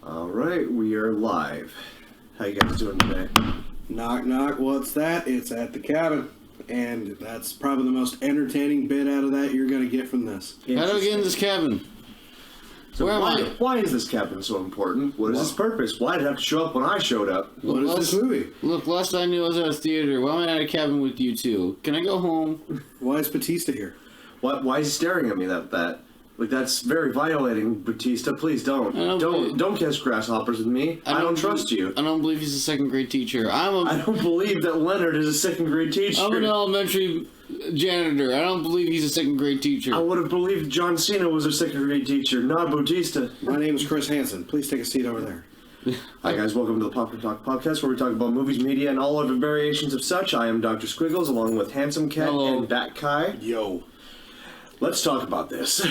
All right, we are live. How you guys doing today? Knock, knock, what's that? It's at the cabin. And that's probably the most entertaining bit out of that you're going to get from this. How do I get in this cabin? So Where am I? Why is this cabin so important? What is its purpose? Why did it have to show up when I showed up? What is this movie? Look, last I knew I was at a theater. Why am I at a cabin with you two? Can I go home? Why is Batista here? Why is he staring at me that? Like, that's very violating, Batista. Please don't. Don't catch grasshoppers with me. I don't trust you. I don't believe he's a second grade teacher. I don't believe that Leonard is a second grade teacher. I'm an elementary janitor. I don't believe he's a second grade teacher. I would have believed John Cena was a second grade teacher, not Batista. My name is Chris Hansen. Please take a seat over there. Hi guys, welcome to the Popcorn Talk podcast, where we talk about movies, media, and all other variations of such. I am Dr. Squiggles, along with Handsome Cat and Bat Kai. Yo. Let's talk about this.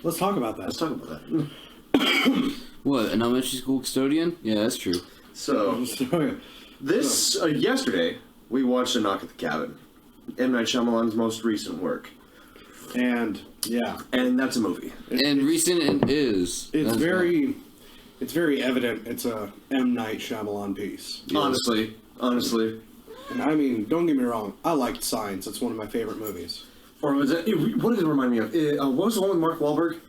Let's talk about that. Let's talk about that. What, an elementary school custodian? Yeah, that's true. So, yesterday, we watched A Knock at the Cabin, Nite Shyamalans' most recent work. And, yeah. And that's a movie. Recent it is. It's very evident it's a M. Night Shyamalan piece. Honestly. And I mean, don't get me wrong. I liked Signs. It's one of my favorite movies. Or was it? What did it remind me of? What was the one with Mark Wahlberg?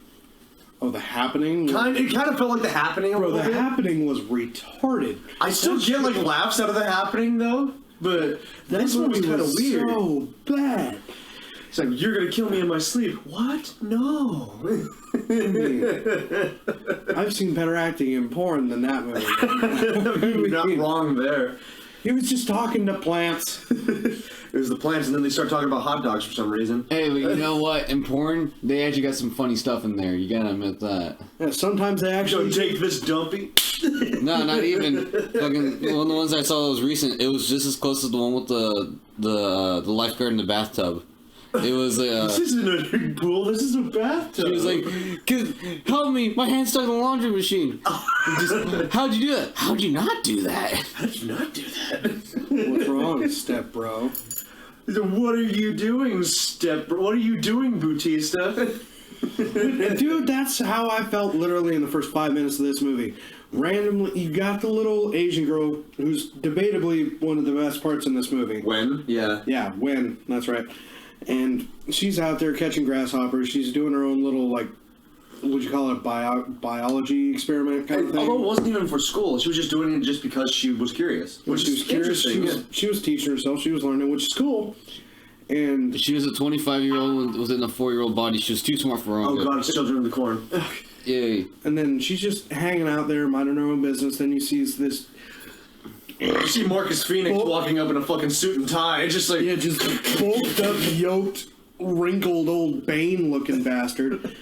Oh, The Happening? It kind of felt like The Happening a little bit. The Happening was retarded. I still get like laughs out of The Happening though, but this one was kind of weird. So bad. It's like, you're gonna kill me in my sleep. What? No. I've seen better acting in porn than that movie. You're not wrong there. He was just talking to plants. It was the plants, and then they start talking about hot dogs for some reason. Hey, but you know what? In porn, they actually got some funny stuff in there. You gotta admit that. Yeah, sometimes they actually take this dumpy. No, not even. Fucking one of the ones I saw that was recent. It was just as close as the one with the lifeguard in the bathtub. It was this isn't a pool. This is a bathtub. She was like, "Help me! My hand's stuck in the laundry machine." How'd you do that? How'd you not do that? How'd you not do that? What's wrong, step bro? What are you doing, step bro? What are you doing, Batista? Dude, that's how I felt literally in the first 5 minutes of this movie. Randomly, you got the little Asian girl who's debatably one of the best parts in this movie. When? Yeah. Yeah, When. That's right. And she's out there catching grasshoppers. She's doing her own little, like, would you call it a biology experiment kind of thing? Although it wasn't even for school. She was just doing it just because she was curious. Which she was curious. She was teaching herself. She was learning, which is cool. And she was a 25-year-old within a 4-year-old body. She was too smart for her own good. God, it's children of the corn. Yay. And then she's just hanging out there, minding her own business. Then you see this... You see Marcus Phoenix walking up in a fucking suit and tie. It's just like... Yeah, just bulked up, yoked, wrinkled old Bane-looking bastard.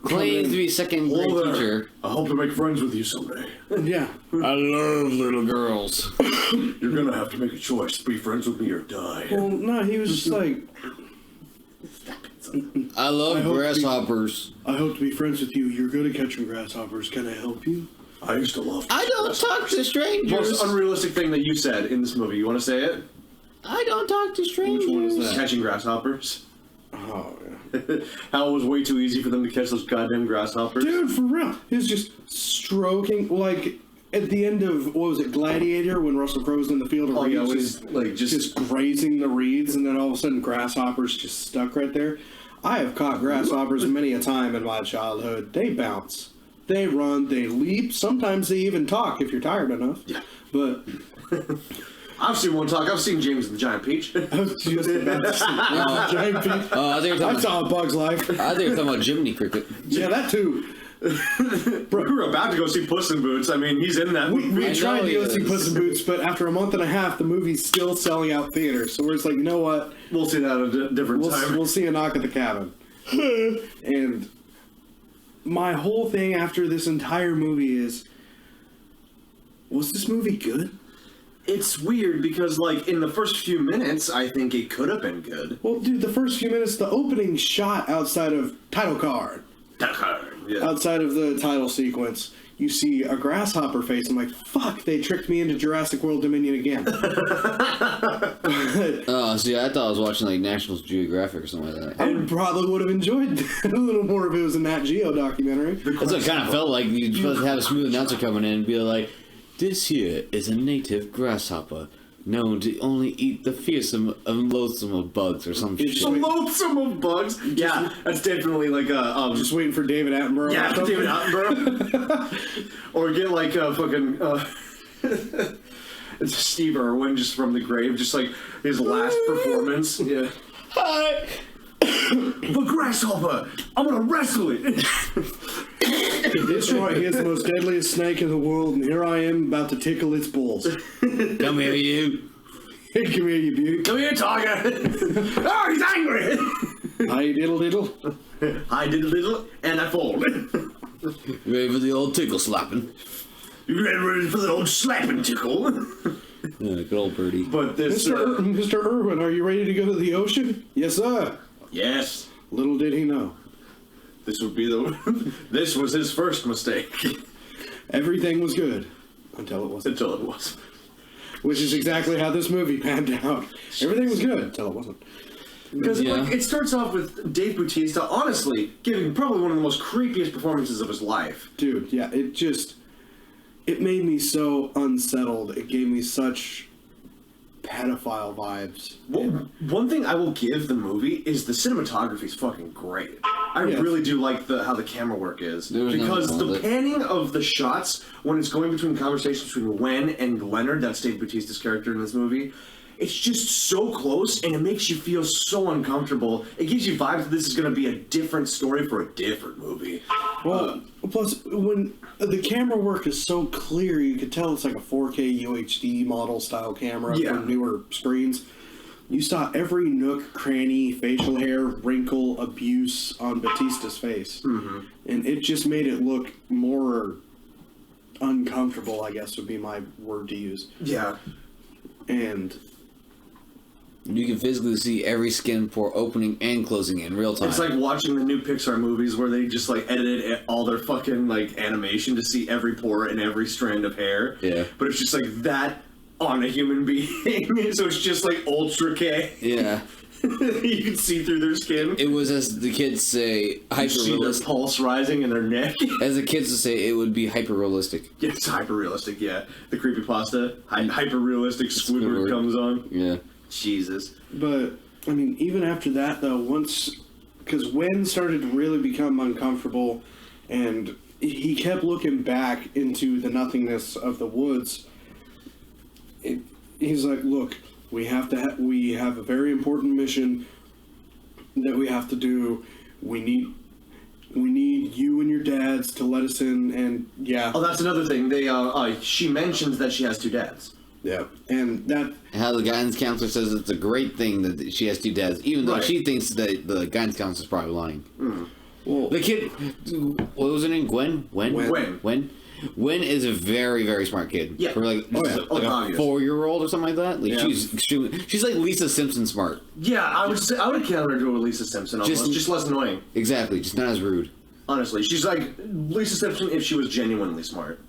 Claims to be second grade teacher. I hope to make friends with you someday. Yeah. I love little girls. You're gonna have to make a choice. Be friends with me or die. Well, no, he was just like... I love grasshoppers. I hope to be friends with you. You're good at catching grasshoppers. Can I help you? I used to love I don't talk to strangers. Most unrealistic thing that you said in this movie. You want to say it? I don't talk to strangers. Which one is that? Catching grasshoppers. Oh, yeah. How it was way too easy for them to catch those goddamn grasshoppers. Dude, for real. He was just stroking, like, at the end of, what was it, Gladiator, when Russell Crowe's in the field of reeds. Yeah, when he's, like, just grazing the reeds, and then all of a sudden grasshoppers just stuck right there. I have caught grasshoppers many a time in my childhood. They bounce. They run, they leap. Sometimes they even talk if you're tired enough. Yeah. But... I've seen one talk. I've seen James and the Giant Peach. I was just about to say Giant Peach. I saw A Bug's Life. I think you're talking about Jiminy Cricket. Yeah, that too. Bro, we were about to go see Puss in Boots. I mean, he's in that movie. We tried to go see Puss in Boots, but after a month and a half, the movie's still selling out theaters. So we're just like, you know what? We'll see that at a different time. We'll see A Knock at the Cabin. And my whole thing after this entire movie is, was this movie good? It's weird because, like, in the first few minutes, I think it could have been good. Well, dude, the first few minutes, the opening shot outside of title card. Yeah. Outside of the title sequence, you see a grasshopper face. I'm like, fuck, they tricked me into Jurassic World Dominion again. Oh, see, I thought I was watching like National Geographic or something like that. I probably would have enjoyed that a little more if it was a Nat Geo documentary. That's what it kind of felt like. You're supposed to have a smooth announcer coming in and be like, "This here is a native grasshopper, known to only eat the fearsome and loathsome of bugs," or some shit. The loathsome of bugs? Yeah, that's definitely like a... Just waiting for David Attenborough. Yeah, David Attenborough. Or get like a fucking... it's Steve Irwin just from the grave, just like his last performance. Yeah. Hi! The grasshopper! I'm gonna wrestle it! This right here's the most deadliest snake in the world, and here I am about to tickle its balls. Come here, you. Hey, come here, you beaut. Come here, tiger! Oh, he's angry! Hi, diddle diddle. I did a little, and I fold. Ready for the old tickle slapping? You ready for the old slapping tickle? Yeah, good old birdie. But this... Mr. Irwin, are you ready to go to the ocean? Yes, sir. Yes. Little did he know. This would be the... This was his first mistake. Everything was good. Until it wasn't. Until it was. Which is exactly how this movie panned out. Everything was good until it wasn't. Because Yeah. like, it starts off with Dave Bautista, honestly, giving probably one of the most creepiest performances of his life. Dude, yeah, it made me so unsettled. It gave me such pedophile vibes. Well, one thing I will give the movie is the cinematography is fucking great. I Yes. really do like how the camera work is. There was Because nothing wrong the with it. panning of the shots when it's going between conversations between Wen and Leonard, that's Dave Bautista's character in this movie, it's just so close and it makes you feel so uncomfortable. It gives you vibes that this is going to be a different story for a different movie. Well, plus, when the camera work is so clear, you could tell it's like a 4K UHD model style camera Yeah. from newer screens. You saw every nook, cranny, facial hair, wrinkle, abuse on Batista's face. Mm-hmm. And it just made it look more uncomfortable, I guess would be my word to use. Yeah. And You can physically see every skin pore opening and closing in real time. It's like watching the new Pixar movies where they just like edited all their fucking like animation to see every pore and every strand of hair. Yeah. But it's just like that on a human being. So it's just like ultra K. Yeah. You can see through their skin. It was, as the kids say, You see their hyper-realistic. pulse rising in their neck. As the kids would say, it would be hyper-realistic. Yeah, it's hyper realistic, yeah. The creepypasta, hyper realistic Squidward Squidward. comes on. Yeah. Jesus. But, I mean, even after that, though, because Wen started to really become uncomfortable, and he kept looking back into the nothingness of the woods, he's like, look, we have a very important mission that we have to do. We need you and your dads to let us in, and yeah. Oh, that's another thing. She mentions that she has two dads. Yeah, and that... How the guidance counselor says it's a great thing that she has two dads, even though Right. she thinks that the guidance counselor's probably lying. Well, The kid, what was her name? Gwen? Gwen. Gwen is a very, very smart kid. Yeah. For like, Oh, yeah. like a Obvious. 4-year-old or something like that. Like Yeah. she's like Lisa Simpson smart. Yeah, I would counter her to a Lisa Simpson almost. Just- Just less annoying. Exactly, just not as rude. Honestly, she's like Lisa Simpson if she was genuinely smart.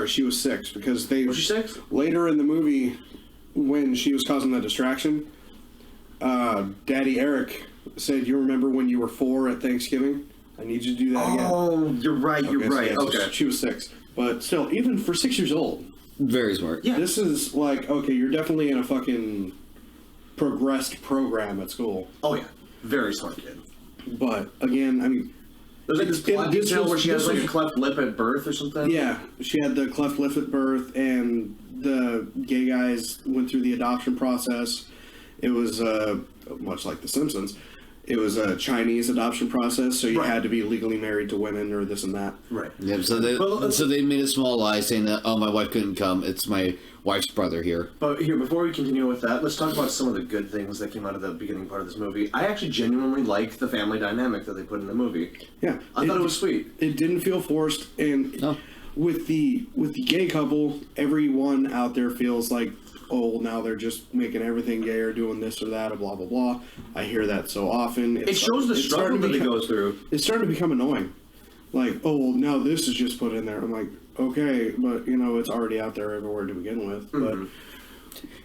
she was 6, because they... Was she 6? Later in the movie, when she was causing the distraction, Daddy Eric said, "You remember when you were 4 at Thanksgiving? I need you to do that again." Oh, you're right. You're Okay, so right. yeah, so Okay. she was 6, but still, even for 6 years old, Very smart. Yeah. this is like, okay, you're definitely in a fucking progressed program at school. Oh yeah, very smart kid. But again, I mean, There's like this plot This detail was- where she has this like a was- cleft lip at birth or something. yeah, she had the cleft lip at birth, and the gay guys went through the adoption process. It was much like The Simpsons. It was a Chinese adoption process, so you Right. had to be legally married to women or this and that. Right. Yep, so they made a small lie saying that, oh, my wife couldn't come. It's my wife's brother here. But here, before we continue with that, let's talk about some of the good things that came out of the beginning part of this movie. I actually genuinely like the family dynamic that they put in the movie. Yeah, I thought it was sweet. It didn't feel forced, and No. with the gay couple, everyone out there feels like, oh, now they're just making everything gay or doing this or that or blah blah blah. I hear that so often. It shows the struggle that they go through. It's starting to become annoying. like, oh, well, now this is just put in there. I'm like, okay, but, you know, it's already out there everywhere to begin with. Mm-hmm. But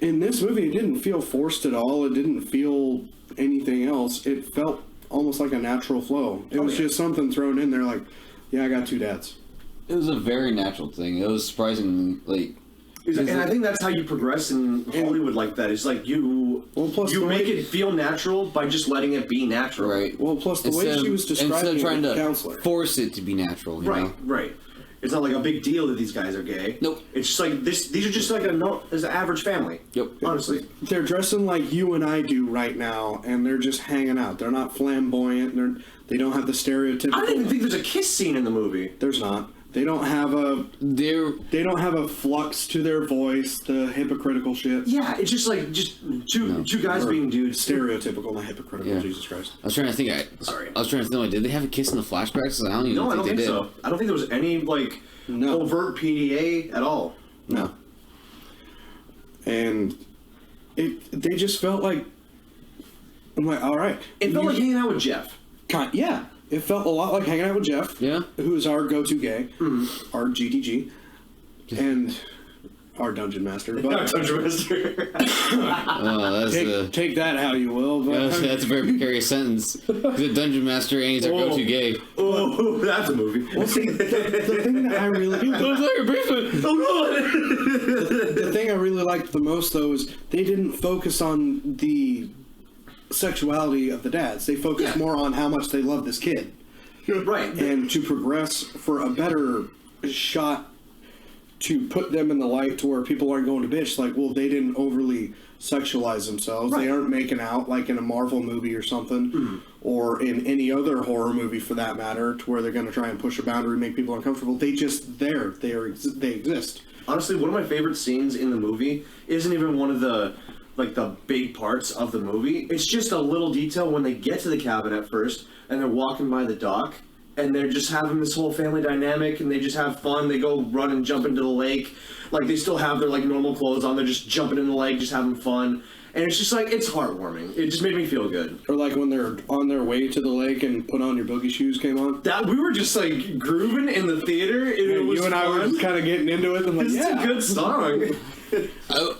in this movie, it didn't feel forced at all. It didn't feel anything else. It felt almost like a natural flow. It was just something thrown in there like, yeah, I got 2 dads. It was a very natural thing. It was surprisingly, like... And I think that's how you progress in Hollywood like that. It's like you make it feel natural by just letting it be natural. Right. Well, plus the way she was describing instead of trying it with to counselor. force it to be natural, you know? Right. It's not like a big deal that these guys are gay. Nope. It's just like these are just like an average family. Yep. Honestly. They're dressing like you and I do right now, and they're just hanging out. They're not flamboyant. They don't have the stereotypical... I don't even think there's a kiss scene in the movie. There's not. They don't have a flux to their voice, the hypocritical shit. Yeah, it's just like two guys being dudes. Stereotypical, not hypocritical. Yeah. Jesus Christ. I was trying to think. I was trying to think. Did they have a kiss in the flashbacks? I don't even think they did. So. I don't think there was any overt PDA at all. No. And they just felt like, I'm like, all right. It felt like hanging out with Jeff. Yeah. It felt a lot like hanging out with Jeff, who is our go-to gay, our GTG, and our Dungeon Master. But Dungeon Master. Take that how you will. But that's a very precarious sentence. The Dungeon Master and he's our go-to gay. Oh, that's a movie. Well, see, the thing that I really the thing I really liked the most, though, is they didn't focus on the sexuality of the dads. They focus more on how much they love this kid. Right. And to progress for a better shot to put them in the light to where people aren't going to bitch like, well, they didn't overly sexualize themselves. Right. They aren't making out like in a Marvel movie or something, or in any other horror movie for that matter, to where they're going to try and push a boundary and make people uncomfortable. They just they exist. Honestly, one of my favorite scenes in the movie isn't even one of the big parts of the movie. It's just a little detail when they get to the cabin at first and they're walking by the dock and they're just having this whole family dynamic and they just have fun. They go run and jump into the lake. Like, they still have their normal clothes on. They're just jumping in the lake, just having fun. And it's just it's heartwarming. It just made me feel good. Or like when they're on their way to the lake and Put On Your Boogie Shoes came on. That we were just grooving in the theater. And it was you and fun. I were just kind of getting into it. And it's a good song.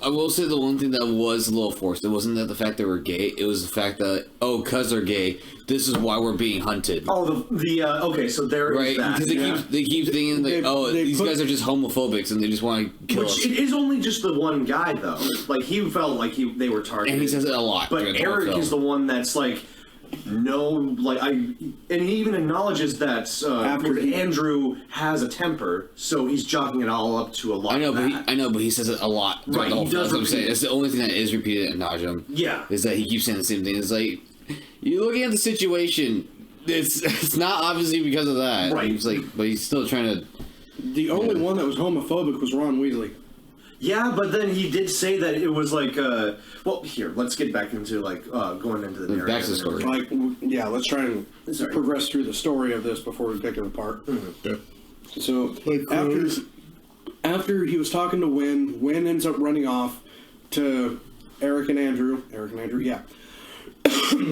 I will say the one thing that was a little forced. It wasn't that the fact they were gay. It was the fact that, because they're gay, this is why we're being hunted. Oh, okay, so there is that. Because they keep thinking these guys are just homophobics and they just want to kill us. It is only just the one guy though. He felt like they were targeted. And he says it a lot. But Eric is the one that's and he even acknowledges that Andrew has a temper, so he's jogging it all up to a lot. I know, but he says it a lot. Right, he does. That's what I'm saying. It's the only thing that is repeated ad nauseum. Yeah, is that he keeps saying the same thing. It's like, you're looking at the situation. It's not obviously because of that. Right. He's but he's still trying to. The only one that was homophobic was Ron Weasley. Yeah, but then he did say that it was well, here, let's get back into going into the narrative. Back to the story. Let's try and progress through the story of this before we pick it apart. Mm-hmm. So after he was talking to Wynn ends up running off to Eric and Andrew, yeah.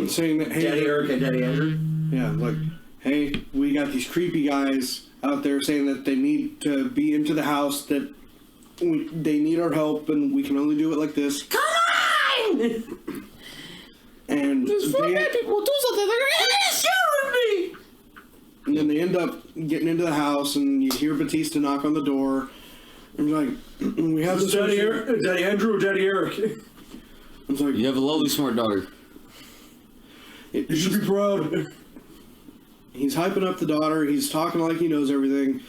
Saying that, hey, Daddy Eric and Daddy Andrew? Yeah, hey, we got these creepy guys out there saying that they need to be into the house, that they need our help, and we can only do it like this. Come on! And these four bad people will do something. They're gonna shoot me. And then they end up getting into the house, and you hear Batista knock on the door. And you're like, we have this Daddy Andrew or Daddy Eric? I was like, you have a lovely, smart daughter. You should be proud. He's hyping up the daughter. He's talking like he knows everything.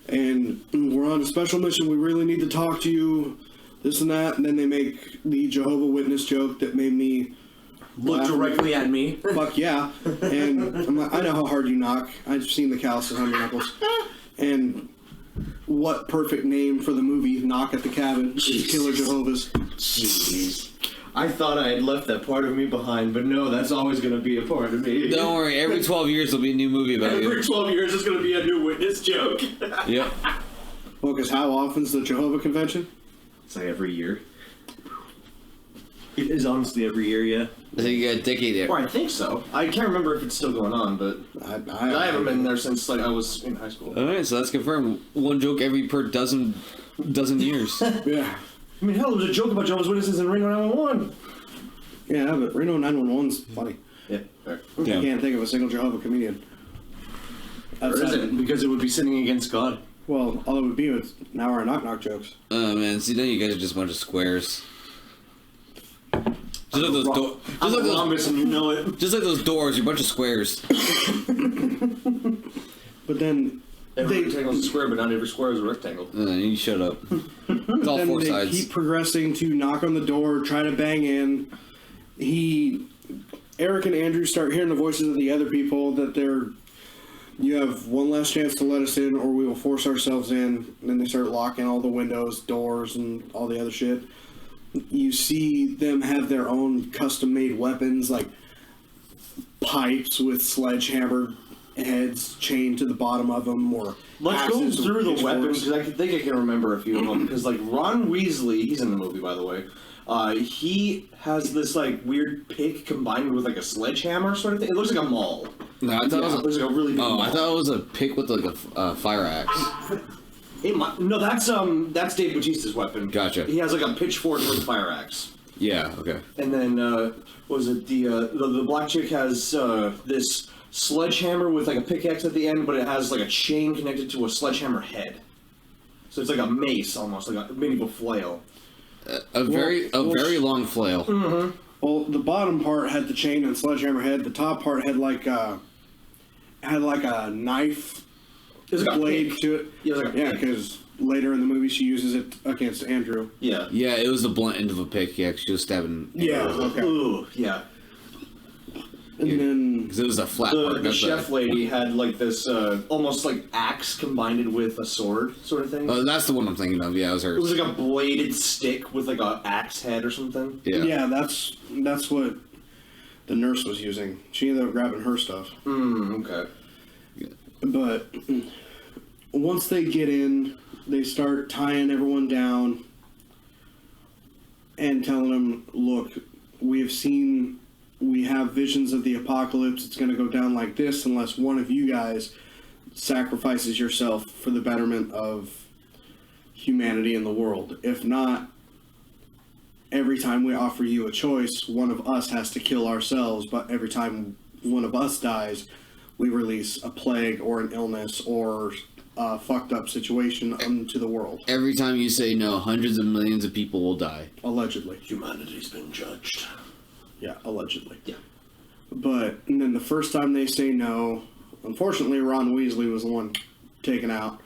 And we're on a special mission. We really need to talk to you. This and that. And then they make the Jehovah's Witness joke that made me look directly at me. Fuck yeah. And I'm like, I know how hard you knock. I've seen the calluses on your knuckles. And what perfect name for the movie, Knock at the Cabin. It's Killer Jehovah's. Jeez. I thought I had left that part of me behind, but no, that's always going to be a part of me. Don't worry, every 12 years there'll be a new movie about you. Every 12 years there's going to be a new witness joke. Yep. Well, because how often's the Jehovah Convention? It's every year. It is honestly every year, yeah. I think you got a decade there. Or I think so. I can't remember if it's still going on, but I haven't been there since like I was in high school. All right, so that's confirmed. One joke per dozen years. Yeah. I mean, hell, there was a joke about Jehovah's Witnesses in Reno 911. Yeah, but Reno 911's funny. Yeah, fair. I can't think of a single Jehovah comedian. Or is it? Because it would be sinning against God. Well, all it would be was now our knock-knock jokes. Oh, man. See, then you guys are just a bunch of squares. Just like those doors. I'm a rhombus and you know it. Just like those doors, you're a bunch of squares. But then... Every rectangle is a square, but not every square is a rectangle. You shut up. It's all then four they sides. keep progressing to knock on the door, try to bang in. Eric and Andrew start hearing the voices of the other people that you have one last chance to let us in or we will force ourselves in. And then they start locking all the windows, doors, and all the other shit. You see them have their own custom-made weapons, like pipes with sledgehammer heads chained to the bottom of them, or Let's go axes through with the weapons, pitchforks. because I think I can remember a few of them. Because, like, Ron Weasley, he's in the movie, by the way, he has this, like, weird pick combined with, like, a sledgehammer sort of thing. It looks like a maul. No, I thought It looks like a really big maul. I thought it was a pick with like a fire axe. No, that's Dave Bautista's weapon. Gotcha. He has, like, a pitchfork with a fire axe. Yeah. Okay. And then, what was it, the black chick has this sledgehammer with like a pickaxe at the end, but it has like a chain connected to a sledgehammer head. So it's like a mace almost, like a medieval flail. A very long flail. Mm-hmm. Well, the bottom part had the chain and sledgehammer head. The top part had like a knife It's like a blade pick. to it. Yeah, like a Yeah, pick. because later in the movie she uses it against Andrew. Yeah. Yeah, it was the blunt end of a pick. Yeah, she was stabbing. Yeah. Okay. Ooh, yeah. And then Because it was a flat part. The not chef lady had like this almost like axe combined with a sword sort of thing. Oh, that's the one I'm thinking of. Yeah, it was hers. It was like a bladed stick with like a axe head or something. Yeah. that's what the nurse was using. She ended up grabbing her stuff. Okay. But once they get in, they start tying everyone down and telling them, look, we have visions of the apocalypse. It's going to go down like this unless one of you guys sacrifices yourself for the betterment of humanity and the world. If not, every time we offer you a choice, one of us has to kill ourselves, but every time one of us dies, we release a plague or an illness or a fucked up situation onto the world. Every time you say no, hundreds of millions of people will die. Allegedly. Humanity's been judged. Yeah, allegedly. Yeah. But and then the first time they say no, unfortunately Ron Weasley was the one taken out.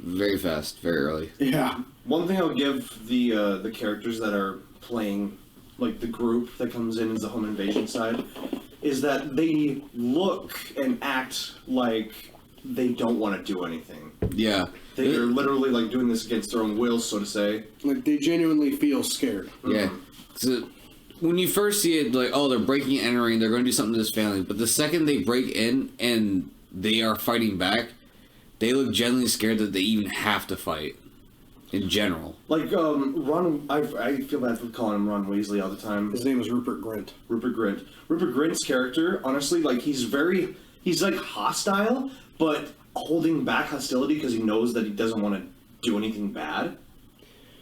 Very fast, very early. Yeah. One thing I'll give the characters that are playing, like the group that comes in as the home invasion side, is that they look and act like they don't want to do anything. Yeah. They're literally like doing this against their own wills, so to say. Like they genuinely feel scared. Yeah. So when you first see it, like, oh, they're breaking and entering, they're going to do something to this family. But the second they break in and they are fighting back, they look genuinely scared that they even have to fight. In general. Like, Ron, I feel bad for calling him Ron Weasley all the time. His name is Rupert Grint. Rupert Grint. Rupert Grint's character, honestly, like, he's like hostile, but holding back hostility because he knows that he doesn't want to do anything bad.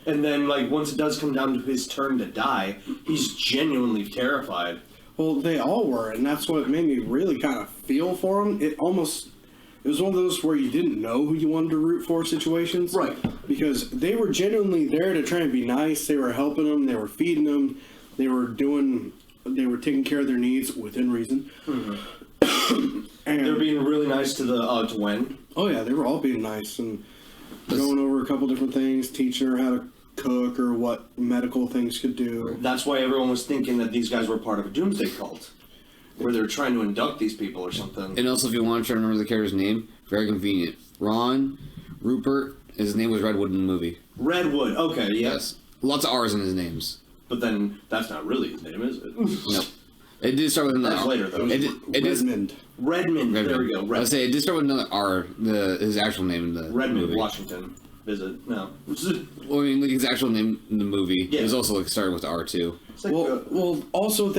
And then, like, once it does come down to his turn to die, he's genuinely terrified. Well, they all were, and that's what made me really kind of feel for him. It was one of those where you didn't know who you wanted to root for situations. Right. Because they were genuinely there to try and be nice. They were helping them. They were feeding them. They were taking care of their needs within reason. Mm-hmm. And They're being really nice to to Wen. oh yeah, they were all being nice and going over a couple different things, teaching her how to cook or what medical things could do. That's why everyone was thinking that these guys were part of a doomsday cult, where they're trying to induct these people or something. And also, if you want to try to remember the character's name, very convenient. Ron, Rupert, his name was Redwood in the movie. Redwood, okay, yeah. Yes. Lots of R's in his names. But then, that's not really his name, is it? Nope. It did start with another That's R. later, though. It did. Redmond. Redmond, there we go. I would say it did start with another R, his actual name in the Redmond, movie. Washington. visit. No. Well, I mean, like his actual name in the movie. Yeah. It was also like started with R2. It's like, Well, also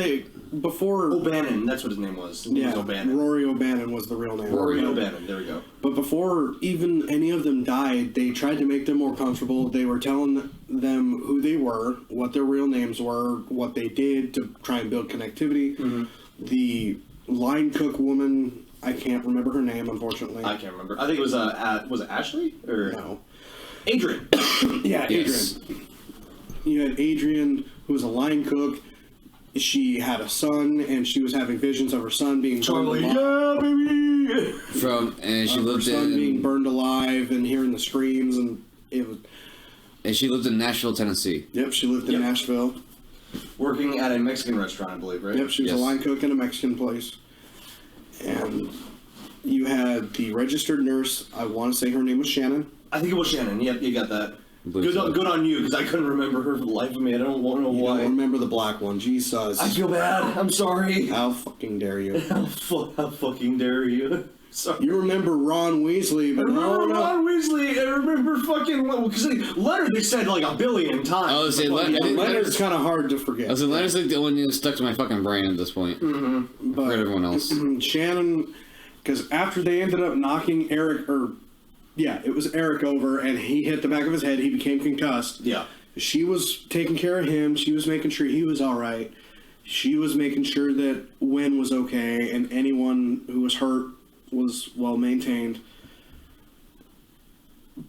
before O'Bannon, that's what his name was. His name was O'Bannon. Rory O'Bannon was the real name. Rory O'Bannon, there we go. But before even any of them died, they tried to make them more comfortable. They were telling them who they were, what their real names were, what they did to try and build connectivity. Mm-hmm. The line cook woman, I can't remember her name, unfortunately. I can't remember. I think it was it Ashley? Or No. Adrian. Yeah, Yes. Adrian. You had Adrian, who was a line cook. She had a son, and she was having visions of her son being Charlie, burned alive. yeah, baby! And she Of her lived son being in burned alive and hearing the screams, and it was. Nashville, Tennessee. Yep, she lived in Yep. Nashville. Working at a Mexican restaurant, I believe, right? Yep, she was Yes. a line cook in a Mexican place. And you had the registered nurse. I want to say her name was Shannon. I think it was Shannon. Yep, you got that. Believe so. Good on you, because I couldn't remember her for the life of me. I don't know You why. don't remember the black one. Jesus. I feel bad. I'm sorry. How fucking dare you? How fucking dare you? Sorry. You remember Ron Weasley, I but remember no. Ron Weasley. I remember fuking because Leonard they said like a billion times. I was saying, Fucking- I think- Leonard's kind of hard to forget. I was like, Leonard's like the one who stuck to my fucking brain at this point. But Forget everyone else. Shannon, because after they ended up knocking Eric, it was Eric over, and he hit the back of his head. He became concussed. Yeah. She was taking care of him. She was making sure he was all right. She was making sure that Wynn was okay, and anyone who was hurt was well maintained.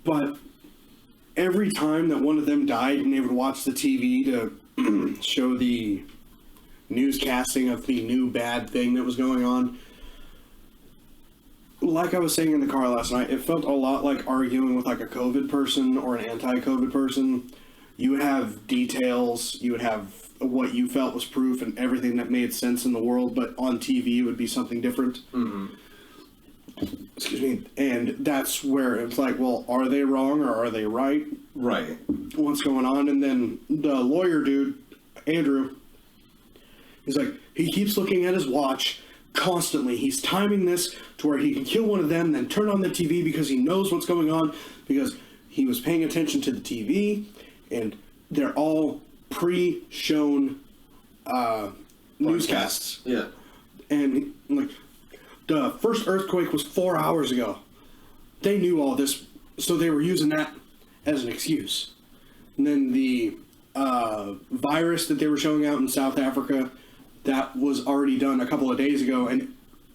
But every time that one of them died, and they would watch the TV to show the newscasting of the new bad thing that was going on, like I was saying in the car last night, it felt a lot like arguing with like a COVID person or an anti-COVID person. You would have details, you would have what you felt was proof and everything that made sense in the world, but on TV it would be something different. Excuse me. And that's where it's like, well, are they wrong or are they right? Right. What's going on? And then the lawyer dude, Andrew, he's like, he keeps looking at his watch constantly. He's timing this to where he can kill one of them, then turn on the TV because he knows what's going on, because he was paying attention to the TV, and they're all pre-shown newscasts. Yeah. And like, the first earthquake was 4 hours ago. They knew all this, so they were using that as an excuse. And then the virus that they were showing out in South Africa, that was already done a couple of days ago, and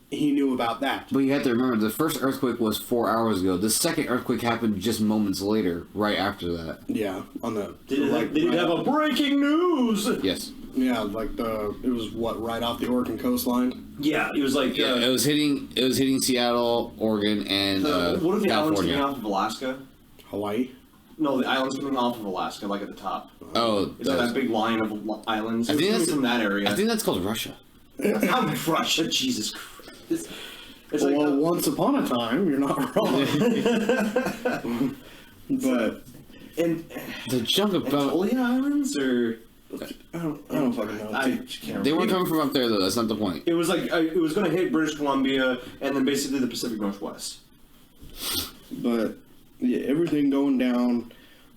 he knew about that. But you have to remember, the first earthquake was 4 hours ago. The second earthquake happened just moments later, right after that. Yeah, on the They did have a breaking news. Yes. yeah, like it was what, right off the Oregon coastline. Yeah, it was like Yeah, it was hitting Seattle, Oregon, and what are the islands coming California. off of Alaska? Hawaii. No, the islands coming off of Alaska, like at the top. Oh, It's that big line of islands. I think It's that's from that area. I think that's called Russia. I'm Russia, Jesus Christ. It's like Well, once upon a time, you're not wrong. But and The junk about Anatolia Islands or I don't fucking know. I can't they weren't remember. coming from up there though. That's not the point. It was like it was going to hit British Columbia and then basically the Pacific Northwest. But yeah, everything going down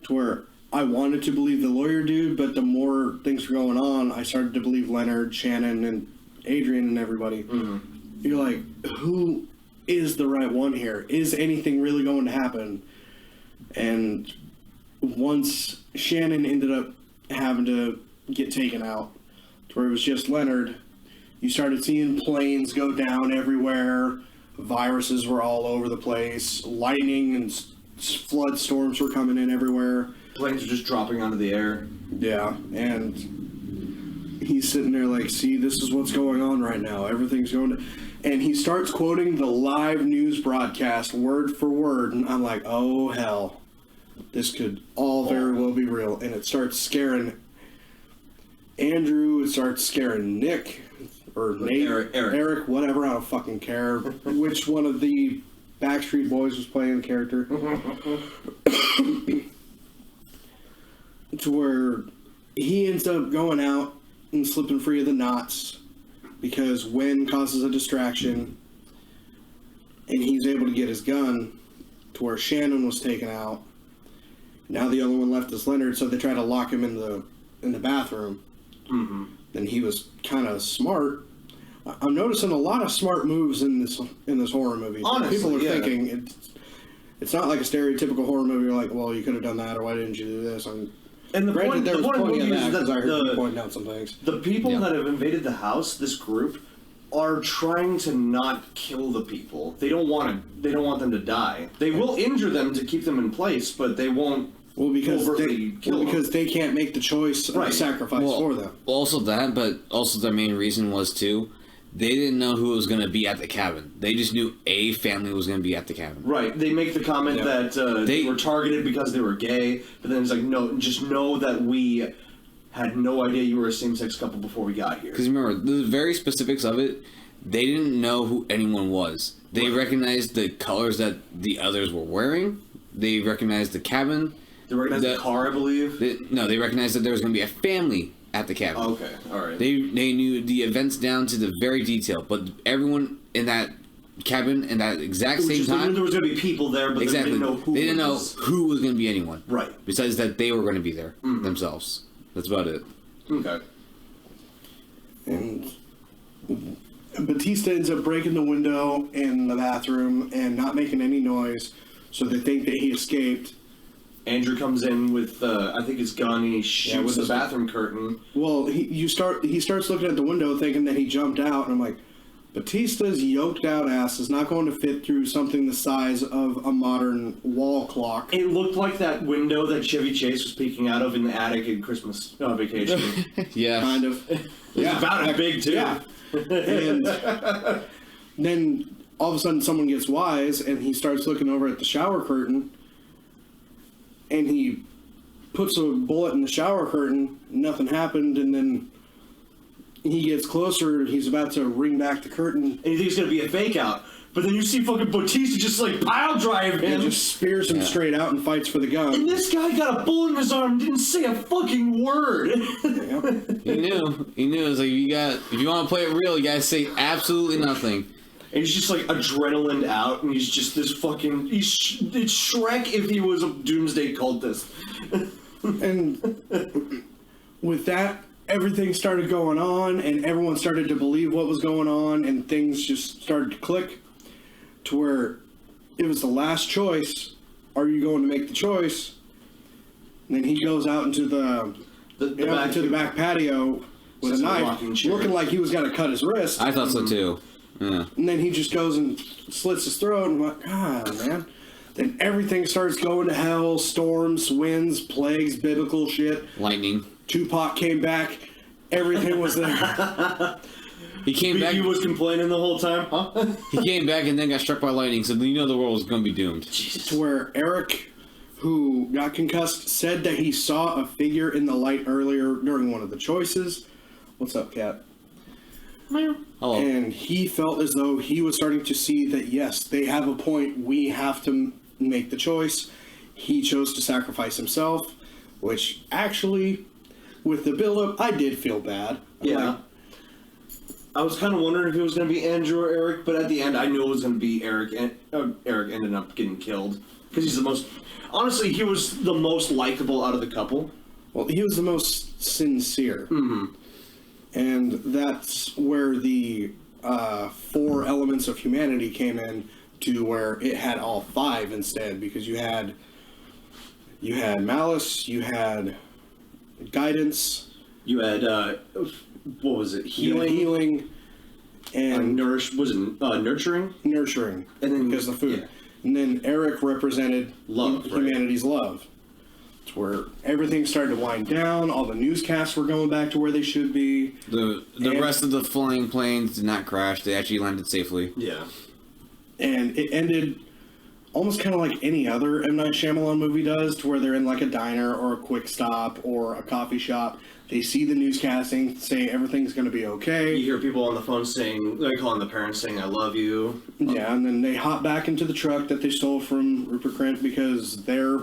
to where I wanted to believe the lawyer dude, but the more things were going on, I started to believe Leonard, Shannon, and Adrian and everybody. You're like, who is the right one here? Is anything really going to happen? And once Shannon ended up having to get taken out, to where it was just Leonard, you started seeing planes go down everywhere. Viruses were all over the place. Lightning and flood storms were coming in everywhere. Planes were just dropping onto the air. Yeah, and he's sitting there like, see, this is what's going on right now. Everything's going to... And he starts quoting the live news broadcast word for word, and I'm like, oh, hell. This could all very well be real. And it starts scaring Andrew, it starts scaring Nick, or Nate, Eric. whatever, I don't fucking care which one of the Backstreet Boys was playing the character. To where he ends up going out and slipping free of the knots because Wynn causes a distraction, and he's able to get his gun to where Shannon was taken out. Now the only one left is Leonard, so they try to lock him in the bathroom. Mm-hmm. And he was kind of smart. I'm noticing a lot of smart moves in this horror movie. Honestly, people are yeah. thinking it's not like a stereotypical horror movie. You're like, well, you could have done that, or why didn't you do this? And the granted, point, there the was point of the plenty of movie that is because I that heard you pointing out some things. the people Yeah. that have invaded the house, this group, are trying to not kill the people. They don't want them to die. They will injure them to keep them in place, but they won't. Well, because overtly kill them. because they can't make the choice of Right. sacrifice for them. Also that, but also the main reason was too, they didn't know who was going to be at the cabin. They just knew a family was going to be at the cabin. Right. They make the comment Yeah. that they were targeted because they were gay, but then it's like, no, just know that we had no idea you were a same-sex couple before we got here. Because remember, the very specifics of it, they didn't know who anyone was. They recognized the colors that the others were wearing. They recognized the cabin. They recognized the car, I believe. They recognized that there was going to be a family at the cabin. Okay, all right. They knew the events down to the very detail, but everyone in that cabin in that exact same They knew time, there was going to be people there, but exactly, they didn't know who. they didn't know was. who was going to be anyone. Right. Besides that, they were going to be there themselves. That's about it. Okay. And Batista ends up breaking the window in the bathroom and not making any noise, so they think that he escaped. Andrew comes in with, I think his gun, and he shoots with the his- bathroom curtain. Well, he starts looking at the window thinking that he jumped out, and I'm like, Batista's yoked out ass is not going to fit through something the size of a modern wall clock. It looked like that window that Chevy Chase was peeking out of in the attic in Christmas Vacation. Yeah. Kind of. It's about as big, too. Yeah. And then all of a sudden someone gets wise and he starts looking over at the shower curtain and he puts a bullet in the shower curtain. Nothing happened, and then he gets closer. He's about to ring back the curtain. And you think it's going to be a fake out. But then you see fucking Bautista just like pile drive And him. just spears him straight out and fights for the gun. And this guy got a bullet in his arm and didn't say a fucking word. Yep. He knew. He knew. It was like, if you want to play it real, you gotta say absolutely nothing. And he's just like adrenaline out, and he's just this fucking. It's Shrek if he was a doomsday cultist. And with that, everything started going on, and everyone started to believe what was going on, and things just started to click to where it was the last choice. Are you going to make the choice? And then he goes out into the back patio with a Sits in a knife, rocking chair. looking like he was going to cut his wrist. I thought so too. Yeah. And then he just goes and slits his throat, and I'm like, God, man. Then everything starts going to hell, storms, winds, plagues, biblical shit. Lightning. Tupac came back. Everything was there. He came back. He was complaining the whole time, huh? He came back and then got struck by lightning. So you know the world was going to be doomed. To where Eric, who got concussed, said that he saw a figure in the light earlier during one of the choices. What's up, Cat? Hello. And he felt as though he was starting to see that, yes, they have a point. We have to make the choice. He chose to sacrifice himself, which actually, with the build-up, I did feel bad. I'm Yeah. like, I was kind of wondering if it was going to be Andrew or Eric, but at the end, I knew it was going to be Eric. And Eric ended up getting killed because he's the most. Honestly, he was the most likable out of the couple. well, he was the most sincere. Mm-hmm. And that's where the 4 elements of humanity came in, to where it had all 5 instead, because you had malice, you had guidance, You had what was it? you had healing, and nurturing? nurturing, And then- because of the food. yeah. And then Eric represented Love, right. humanity's love. It's where everything started to wind down. All the newscasts were going back to where they should be. The And- rest of the flying planes did not crash. They actually landed safely. Yeah. And it ended almost kind of like any other M. Night Shyamalan movie does, to where they're in like a diner or a quick stop or a coffee shop. They see the newscasting, say everything's going to be You okay. hear people on the phone saying, like calling the parents saying, "I love you." Yeah, and then they hop back into the truck that they stole from Rupert Grint because their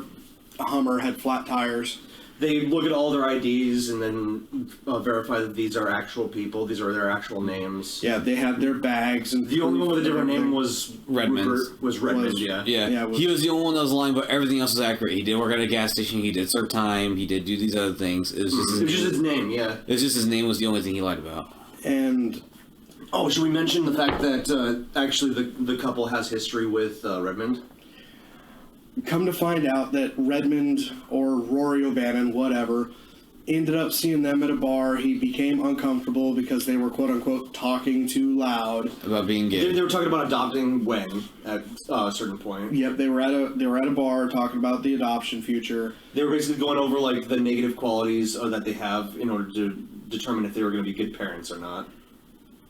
Hummer had flat tires. they look at all their IDs and then verify that these are actual people. These are their actual names. Yeah, they had their bags. And The only one with a different name was Redmond. Was Redmond, yeah. Yeah, he was the only one that was lying, but everything else was accurate. He did work at a gas station. He did serve time. He did do these other things. It was just his name, yeah. It was just his name was the only thing he lied about. And oh, should we mention the fact that actually the couple has history with Redmond? come to find out that Redmond or Rory O'Bannon, whatever, ended up seeing them at a bar. He became uncomfortable because they were quote unquote talking too loud About being gay. They were talking about adopting Wen at a certain point. Yep, they were at a bar talking about the adoption future. They were basically going over like the negative qualities that they have in order to determine if they were going to be good parents or not.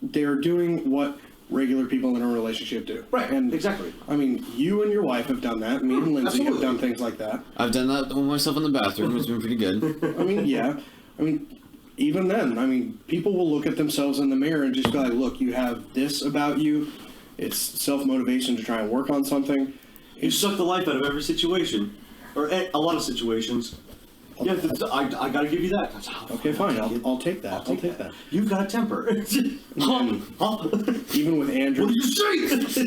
They were doing what regular people in a relationship do. Right, And exactly. I mean, you and your wife have done that. Me and Lindsay have Absolutely. done things like that. I've done that with myself in the bathroom. It's been pretty good. I mean, yeah. I mean, even then, I mean, people will look at themselves in the mirror and just be like, look, you have this about you. It's self-motivation to try and work on something. You suck the life out of every situation, or a lot of situations. Yeah, I gotta give you that. Okay, fine. I'll take that. I'll take that. You've got a temper. Even with Andrew, What did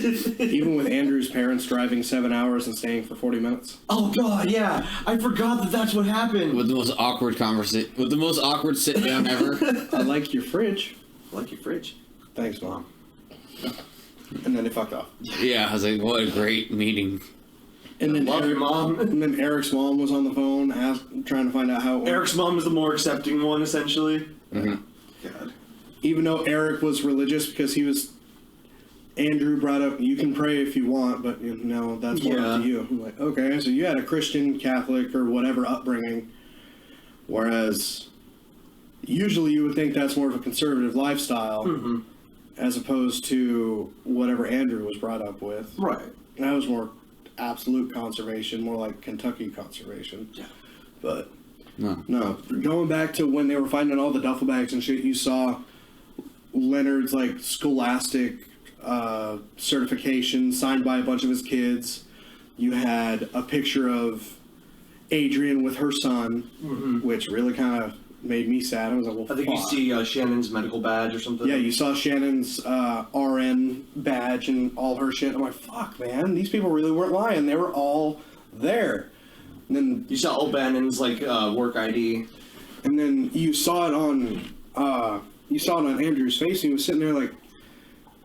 you say? even with Andrew's parents driving 7 hours and staying for 40 minutes. Oh God, yeah. I forgot that that's what happened. With the most awkward conversation, with the most awkward sit down ever. I like your fridge. I like your fridge. Thanks, Mom. And then they fucked off. Yeah, I was like, what a great meeting. And then Love your mom. And then Eric's mom was on the phone, trying to find out how it went. Eric's mom is the more accepting one, essentially. Mm-hmm. God. Even though Eric was religious because he was. Andrew brought up, you can pray if you want, but you know, that's more up to you. I'm like, okay, so you had a Christian, Catholic, or whatever upbringing, whereas usually you would think that's more of a conservative lifestyle, as opposed to whatever Andrew was brought up with. Right. That was more absolute conservation, more like Kentucky conservation. Yeah. But No. going back to when they were finding all the duffel bags and shit, you saw Leonard's like scholastic certification signed by a bunch of his kids. You had a picture of Adrian with her son, which really kind of made me sad. I was like, well, I think fuck. you see Shannon's medical badge or something. Yeah, you saw Shannon's RN badge and all her shit. I'm like, fuck, man, these people really weren't lying. They were all there. And then You saw O'Bannon's like work ID. And then you saw it on Andrew's face. And he was sitting there like,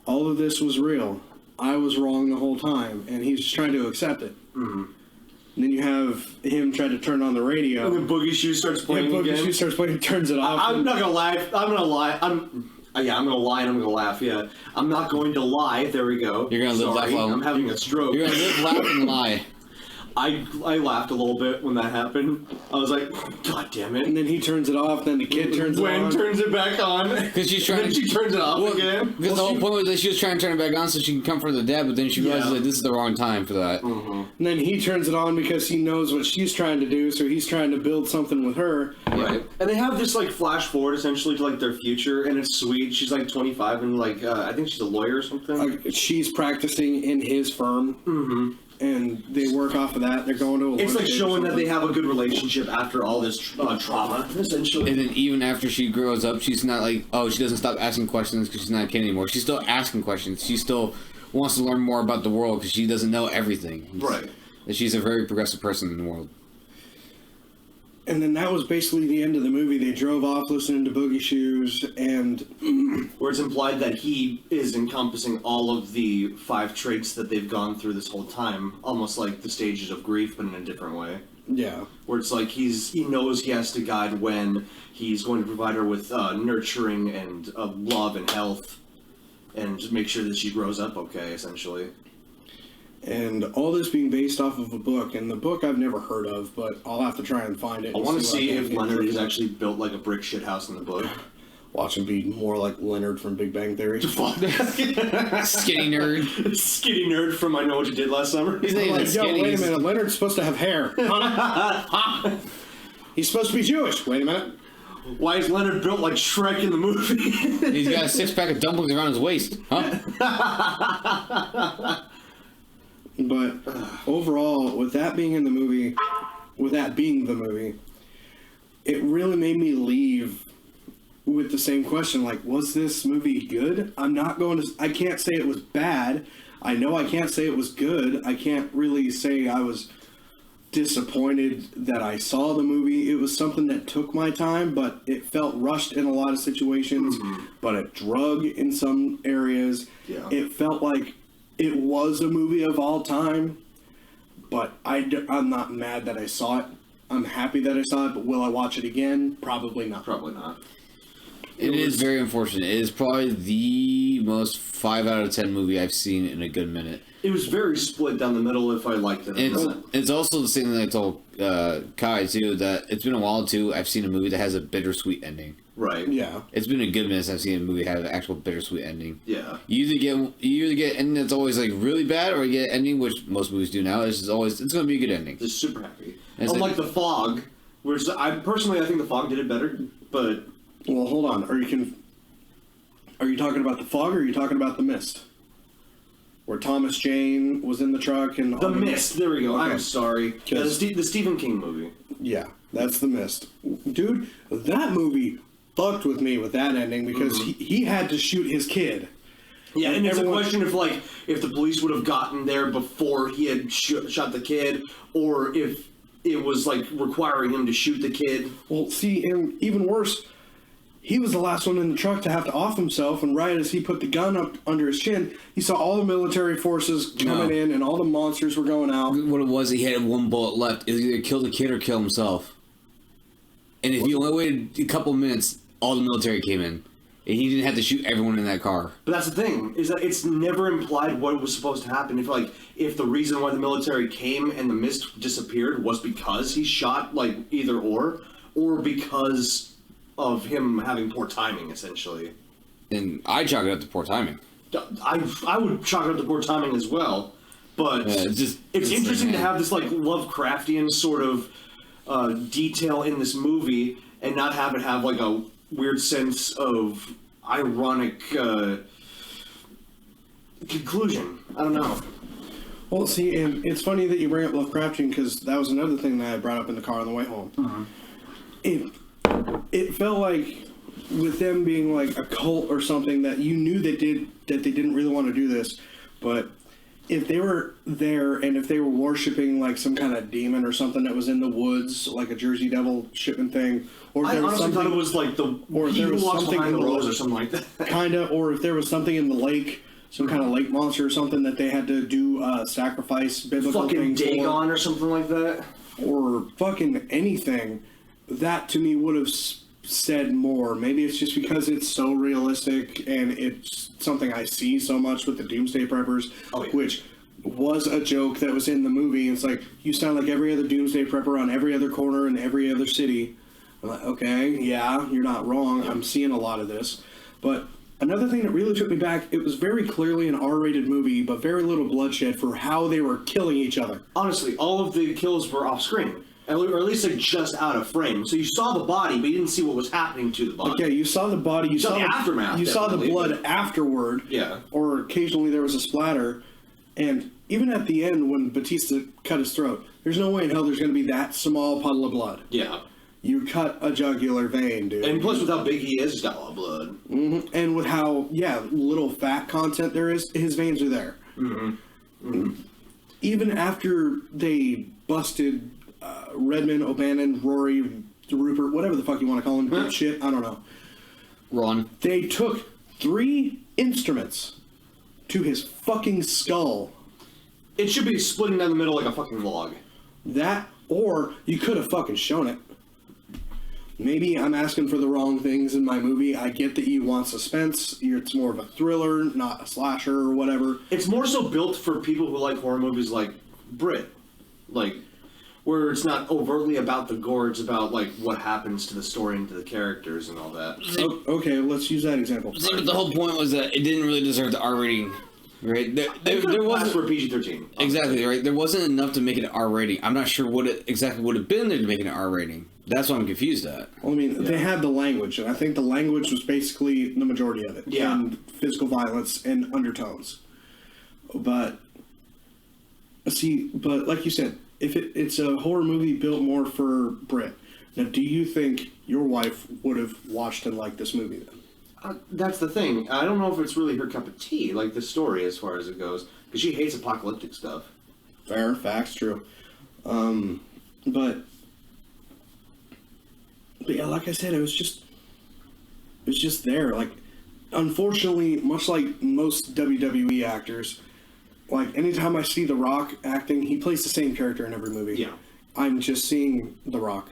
all of this was real. I was wrong the whole time, and he's just trying to accept it. And then you have him try to turn on the radio. And then Boogie Shoes starts playing Boogie again. Shoes starts playing, turns it off. I'm not gonna lie. I'm gonna lie. I'm gonna lie and I'm gonna laugh. Yeah, I'm not going to lie. There we go. You're gonna live, Sorry, laugh, love. I'm having a stroke. You're gonna live, laugh, and lie. I laughed a little bit when that happened. I was like, God damn it. And then he turns it off. Then the kid turns it Gwen on. turns it back on. Because she's trying Then she turns it off again. Because the whole point was that she was trying to turn it back on so she can comfort the dad, but then she realizes that this is the wrong time for that. And then he turns it on because he knows what she's trying to do, so he's trying to build something with her. Right. And they have this like flash forward essentially to like their future, and it's sweet. She's like 25 and like I think she's a lawyer or something. Like, she's practicing in his firm. And they work off of that. They're going to a It's lunch like date or showing that something. they have a good relationship after all this trauma, essentially. And then even after she grows up, she's not like, oh, she doesn't stop asking questions because she's not a kid anymore. She's still asking questions. She still wants to learn more about the world because she doesn't know everything. Right. And she's a very progressive person in the world. And then that was basically the end of the movie. They drove off listening to Boogie Shoes, and Where it's implied that he is encompassing all of the 5 traits that they've gone through this whole time, almost like the stages of grief, but in a different way. yeah. Where it's like he knows he has to guide when he's going to provide her with nurturing and love and health, and just make sure that she grows up okay, essentially. And all this being based off of a book, and the book I've never heard of, but I'll have to try and find it. I want to what see can if get Leonard through. is actually built like a brick shit house in the book. Watch him be more like Leonard from Big Bang Theory. Skinny nerd. Skinny nerd from I Know What You Did Last Summer. He's not even Like, yo, skinny. wait a minute. Leonard's supposed to have hair. He's supposed to be Jewish. Wait a minute. Why is Leonard built like Shrek in the movie? He's got a 6-pack of dumplings around his waist. Huh? But overall, with that being the movie, it really made me leave with the same question, like, was this movie good? I can't say it was bad. I know I can't say it was good. I can't really say I was disappointed that I saw the movie. It was something that took my time, but it felt rushed in a lot of situations, but it drug in some areas. Yeah. It felt like it was a movie of all time, but I'm not mad that I saw it. I'm happy that I saw it, but will I watch it again? Probably not. Probably not. It is very unfortunate. It is probably the most 5 out of 10 movie I've seen in a good minute. It was very split down the middle if I liked it or not. It's also the same thing I told Kai, too, that it's been a while, too. I've seen a movie that has a bittersweet ending. Right. Yeah. It's been a good minute since I've seen a movie have an actual bittersweet ending. Yeah. You either get an ending that's always like really bad, or you get an ending, which most movies do now. It's going to be a good ending. Just super happy. It's Unlike The Fog, which I think The Fog did it better, but... Well, hold on. Are you talking about The Fog, or are you talking about The Mist? Where Thomas Jane was in the truck and... The Mist, there we go. Okay. I'm sorry. Yeah, the Stephen King movie. Yeah, that's The Mist. Dude, that movie fucked with me with that ending because he had to shoot his kid. Yeah, and it's a question of, like, if the police would have gotten there before he had shot the kid, or if it was, like, requiring him to shoot the kid. Well, see, and even worse, he was the last one in the truck to have to off himself, and right as he put the gun up under his chin, he saw all the military forces coming in, and all the monsters were going out. What it was, he had one bullet left. It was either kill the kid or kill himself. And if he only waited a couple minutes, all the military came in. And he didn't have to shoot everyone in that car. But that's the thing, is that it's never implied what was supposed to happen. If the reason why the military came and the mist disappeared was because he shot, like, either or because of him having poor timing, essentially. And I chalk it up to poor timing. I would chalk it up to poor timing as well, but it's interesting to have this, like, Lovecraftian sort of detail in this movie and not have it have, like, a weird sense of ironic conclusion. I don't know. Well, see, and it's funny that you bring up Lovecraftian because that was another thing that I brought up in the car on the way home. It felt like with them being like a cult or something that you knew that they didn't really want to do this, but if they were there and if they were worshiping like some kind of demon or something that was in the woods, like a Jersey Devil shipment thing, or if I there was honestly something, thought it was like or if he there who was walks something behind in the the rose or something like that. kinda, or if there was something in the lake, some kind of lake monster or something that they had to do sacrifice biblical Fucking things for, Dagon or something like that. or fucking anything, that to me would have said more. Maybe it's just because it's so realistic and it's something I see so much with the Doomsday Preppers, which was a joke that was in the movie. It's like, you sound like every other Doomsday Prepper on every other corner in every other city. I'm like, okay, yeah, you're not wrong. I'm seeing a lot of this. But another thing that really took me back, it was very clearly an R-rated movie, but very little bloodshed for how they were killing each other. Honestly, all of the kills were off screen. Or at least like just out of frame. So you saw the body, but you didn't see what was happening to the body. Okay, you saw the body, you saw the aftermath. You saw the definitely, blood but- afterward. Yeah. Or occasionally there was a splatter. And even at the end when Batista cut his throat, there's no way in hell there's going to be that small puddle of blood. Yeah. You cut a jugular vein, dude. And plus with how big he is, he's got a lot of blood. Mm-hmm. And with how, little fat content there is, his veins are there. Mm-hmm. Mm-hmm. Even after they busted Redmond, O'Bannon, Rory, Rupert, whatever the fuck you want to call him, dipshit, I don't know. Ron. They took 3 instruments to his fucking skull. It should be splitting down the middle like a fucking log. That, or you could have fucking shown it. Maybe I'm asking for the wrong things in my movie. I get that you want suspense. It's more of a thriller, not a slasher or whatever. It's more so built for people who like horror movies like Brit. Like, where it's not overtly about the gore, it's about, like, what happens to the story and to the characters and all that. Okay, let's use that example. See, but the whole point was that it didn't really deserve the R rating, right? There wasn't for PG-13. Exactly, right? There wasn't enough to make it an R rating. I'm not sure what it exactly would have been there to make it an R rating. That's what I'm confused at. Well, I mean, they had the language, and I think the language was basically the majority of it. Yeah. And physical violence and undertones. But, see, but like you said, if it's a horror movie built more for Brit, Now, do you think your wife would have watched and liked this movie then? That's the thing. I don't know if it's really her cup of tea, like the story as far as it goes, because she hates apocalyptic stuff. Fair, facts, true. But yeah, like I said, it was just there. Like, unfortunately, much like most WWE actors, like anytime I see The Rock acting, he plays the same character in every movie. Yeah. I'm just seeing The Rock.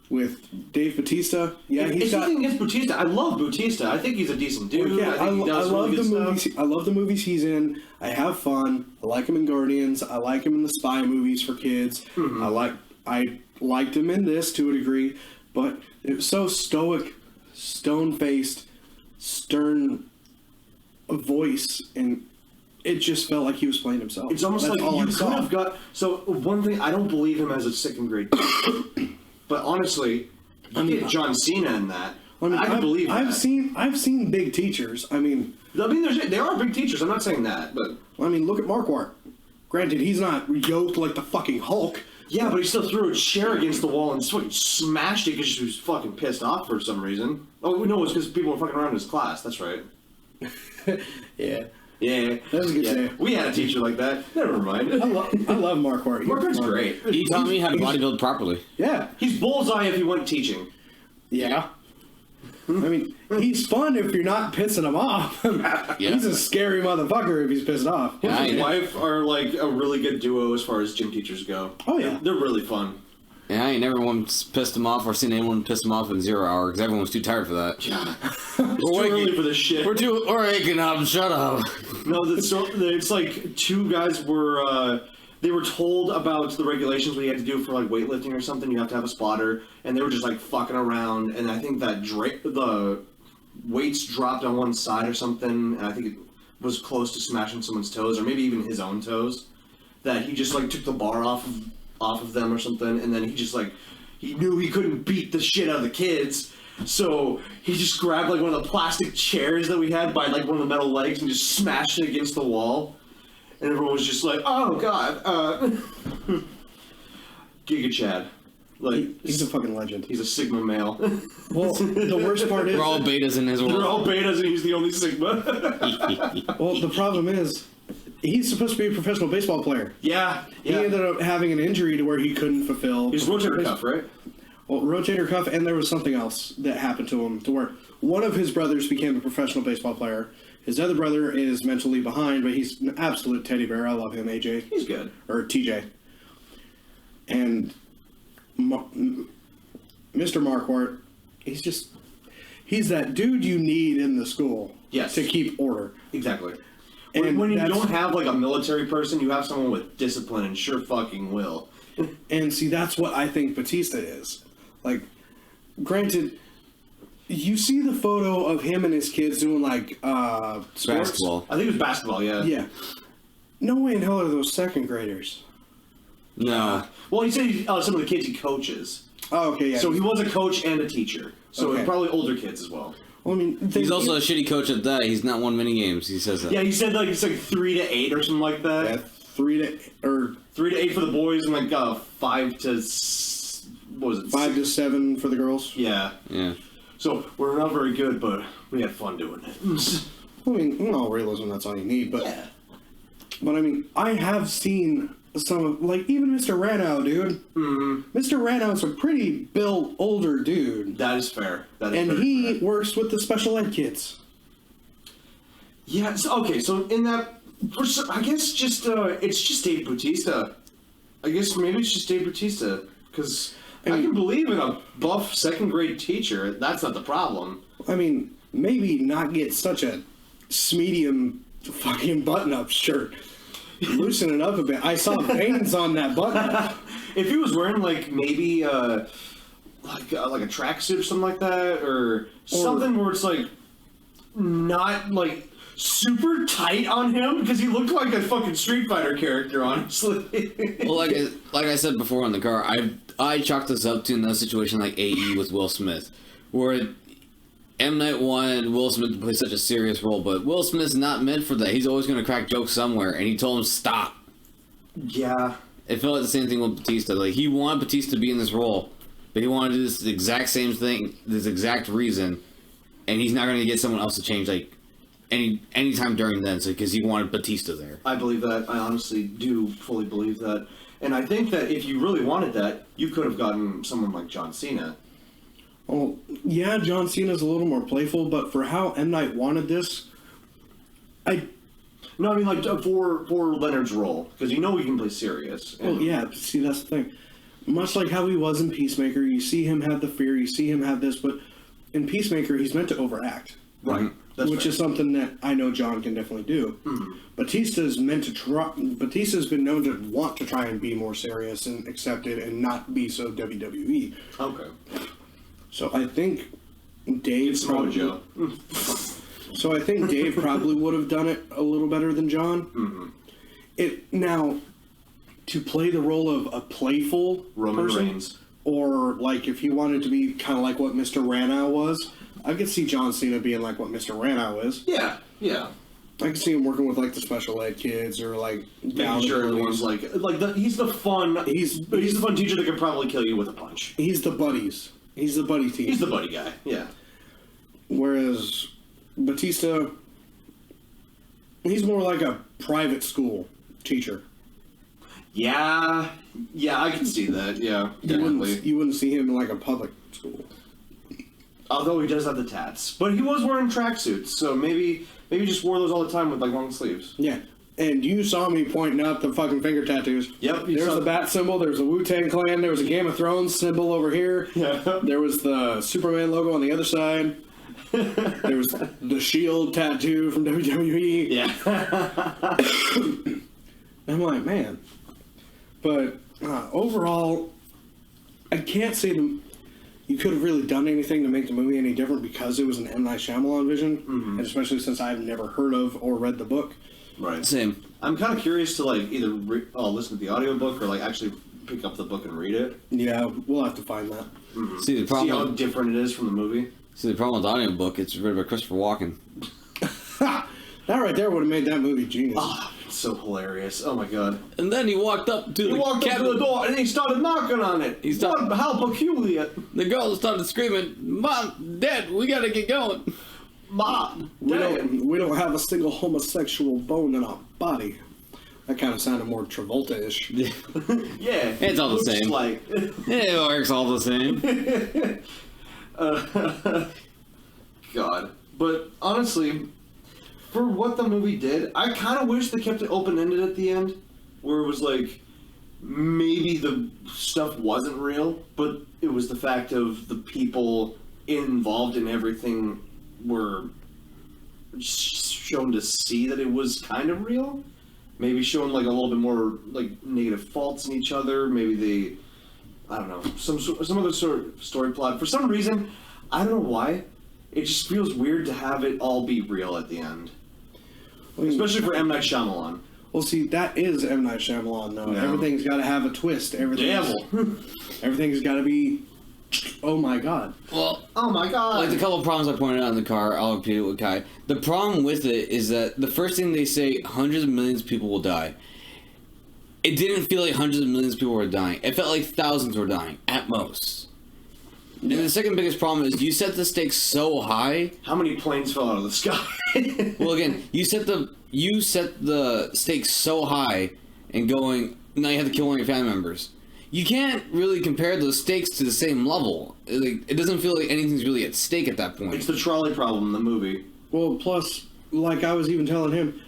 With Dave Bautista, yeah, It's nothing against Bautista. I love Bautista. I think he's a decent dude. Yeah, I think he does love really the good movies. stuff. I love the movies he's in. I have fun. I like him in Guardians. I like him in the spy movies for kids. Mm-hmm. I liked him in this to a degree, but it was so stoic, stone-faced, stern voice, and it just felt like he was playing himself. It's almost That's like all you I could saw. have got. So one thing, I don't believe him as a second grade teacher. But honestly, you get John Cena in that. I can believe that. I've seen big teachers. I mean, there are big teachers. I'm not saying that, but look at Marquardt. Granted, he's not yoked like the fucking Hulk. yeah, but he still threw a chair against the wall and fucking smashed it because she was fucking pissed off for some reason. Oh no, it's because people were fucking around his class. That's right. Yeah. Yeah, That was a good day. We had a teacher like that. Never mind. I love Marquardt. Marquardt's great. He taught me how to bodybuild properly. Yeah. He's bullseye if he went teaching. Yeah. I mean, he's fun if you're not pissing him off. Yeah. He's a scary motherfucker if he's pissed off. Him and his Yeah. wife are like a really good duo as far as gym teachers go. Oh, yeah. They're really fun. Yeah, I ain't never once pissed him off or seen anyone piss him off in 0 hour because everyone was too tired for that. It's too early for this shit. We're waking up. Shut up. No, it's like two guys were they were told about the regulations we had to do for like weightlifting or something. You have to have a spotter, and they were just like fucking around. And I think that the weights dropped on one side or something, and I think it was close to smashing someone's toes or maybe even his own toes. That he just like took the bar off of them or something, and then he just like he knew he couldn't beat the shit out of the kids. So he just grabbed like one of the plastic chairs that we had by like one of the metal legs and just smashed it against the wall. And everyone was just like, "Oh God, Giga Chad." Like He's a fucking legend. he's a Sigma male. Well, the worst part is... We're all betas in his world. They're all betas and he's the only Sigma. Well, the problem is, he's supposed to be a professional baseball player. yeah. He ended up having an injury to where he couldn't fulfill... He's rotator cuff, right? Well, rotator cuff, and there was something else that happened to him, to where one of his brothers became a professional baseball player. His other brother is mentally behind, but he's an absolute teddy bear. I love him, AJ. He's good. Or TJ. And Mr. Marquardt, he's that dude you need in the school Yes. to keep order. Exactly. And When you that's- don't have like a military person, you have someone with discipline and sure fucking will. And see, that's what I think Batista is. Like, granted, you see the photo of him and his kids doing like sports. Basketball. I think it was basketball, yeah. Yeah. No way in hell are those second graders. No. Well, he said some of the kids he coaches. Oh, okay, yeah. So he was a coach and a teacher. So Okay. probably older kids as well. Well, I mean, He's also a shitty coach at that. He's not won many games. He says that. Yeah, he said like it's like 3 to 8 or something like that. yeah, 3 3 to 8 for the boys and like 5 to what was it? 5 to 7 for the girls. Yeah. Yeah. So we're not very good, but we had fun doing it. I mean, in all realism, that's all you need. But Yeah. but I mean, I have seen some of, like, even Mr. Rano, dude. Mm-hmm. Mr. Rano's a pretty built older dude. That is fair. That is And very he fair. works with the special ed kids. Yeah. Okay. So in that, I guess just it's just Dave Bautista. I guess maybe it's just Dave Bautista because I can believe in a buff second grade teacher. That's not the problem. I mean, maybe not get such a medium fucking button-up shirt. Loosen it up a bit. I saw veins on that button. If he was wearing like maybe like a tracksuit or something like that, or something where it's like not like super tight on him because he looked like a fucking Street Fighter character, honestly. Well, like I said before in the car, I chalked this up to another situation like AE with Will Smith, where M. Night wanted Will Smith to play such a serious role, but Will Smith's not meant for that. He's always going to crack jokes somewhere, and he told him stop. Yeah. It felt like the same thing with Batista. Like, he wanted Batista to be in this role, but he wanted to do this exact same thing, this exact reason, and he's not going to get someone else to change like any time during then, so because he wanted Batista there. I believe that. I honestly do fully believe that. And I think that if you really wanted that, you could have gotten someone like John Cena. Well, yeah, John Cena's a little more playful, but for how M. Night wanted this, No, I mean, like, for Leonard's role. Because you know he can play serious. Well, yeah, see, that's the thing. Much like how he was in Peacemaker, you see him have the fear, you see him have this, but in Peacemaker, he's meant to overact. Right. That's which fair. is something that I know John can definitely do. Mm-hmm. Batista's meant to try. Batista's been known to want to try and be more serious and accepted and not be so WWE. Okay. So I think Dave It's probably. Joe. So I think Dave probably would have done it a little better than John. Mm-hmm. It now to play the role of a playful Roman person, Reigns. or like if he wanted to be kind of like what Mr. Ranow was, I could see John Cena being like what Mr. Ranow is. Yeah, yeah. I can see him working with like the special ed kids or like Making sure everyone's he's the fun. He's the fun teacher that could probably kill you with a punch. He's the buddies. He's the buddy team. He's the buddy guy. Yeah. Whereas Batista, he's more like a private school teacher. Yeah, I can see that. Yeah, definitely. You wouldn't see him in like a public school. Although he does have the tats, but he was wearing tracksuits, so maybe just wore those all the time with like long sleeves. Yeah. And you saw me pointing out the fucking finger tattoos. Yep. There's the bat symbol. There's the Wu-Tang Clan. There was a Game of Thrones symbol over here. Yeah. There was the Superman logo on the other side. There was the Shield tattoo from WWE. Yeah. I'm like, man. But overall, I can't say you could have really done anything to make the movie any different because it was an M. Night Shyamalan vision, and especially since I've never heard of or read the book. Right. Same. I'm kind of curious to like either listen to the audiobook or like actually pick up the book and read it. Yeah, we'll have to find that. See the See how problem. different it is from the movie. See the problem with the audiobook. It's written by Christopher Walken. That right there would have made that movie genius. Oh, it's so hilarious. Oh my god. And then he walked up to He walked up to the door and he started knocking on it. He started- How peculiar. The girl started screaming, "Mom, Dad, we gotta get going." Mom. We Dad. don't have a single homosexual bone in our body. That kind of sounded more Travolta-ish. Yeah. It's all the Looks same. Like. It works all the same. God. But honestly, for what the movie did, I kind of wish they kept it open-ended at the end, where it was like maybe the stuff wasn't real, but it was the fact of the people involved in everything were shown to see that it was kind of real. Maybe shown like a little bit more like negative faults in each other. Maybe they, I don't know, some other sort of story plot. For some reason, I don't know why, it just feels weird to have it all be real at the end. Especially for M. Night Shyamalan. Well, see, that is M. Night Shyamalan, though. Yeah. Everything's got to have a twist. Everything's got to be, oh my god. Well, Oh my god. like the couple of problems I pointed out in the car, I'll repeat it with Kai. The problem with it is that the first thing they say, hundreds of millions of people will die. It didn't feel like hundreds of millions of people were dying. It felt like thousands were dying, at most. And the second biggest problem is you set the stakes so high. How many planes fell out of the sky? Well, again, you set the stakes so high and going, now you have to kill one of your family members. You can't really compare those stakes to the same level. It doesn't feel like anything's really at stake at that point. It's the trolley problem in the movie. Well, plus, like I was even telling him,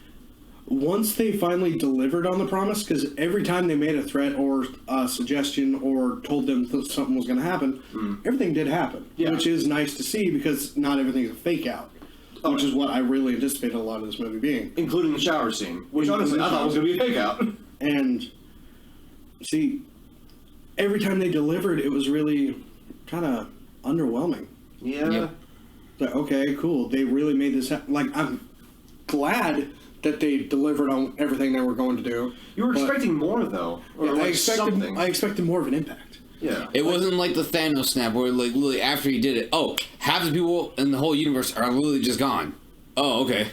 once they finally delivered on the promise, because every time they made a threat or a suggestion or told them that something was going to happen, everything did happen. Yeah. Which is nice to see because not everything is a fake out. Which is what I really anticipated a lot of this movie being. Including the shower scene. Which honestly, I thought was going to be a fake out. And, see, every time they delivered, it was really kind of underwhelming. Yeah. Yep. Like, okay, cool. They really made this happen. Like, I'm glad that they delivered on everything they were going to do. You were but expecting more, though. Or like something. I expected more of an impact. Yeah. It wasn't like the Thanos snap where, like, literally after he did it, half the people in the whole universe are literally just gone. Oh, okay.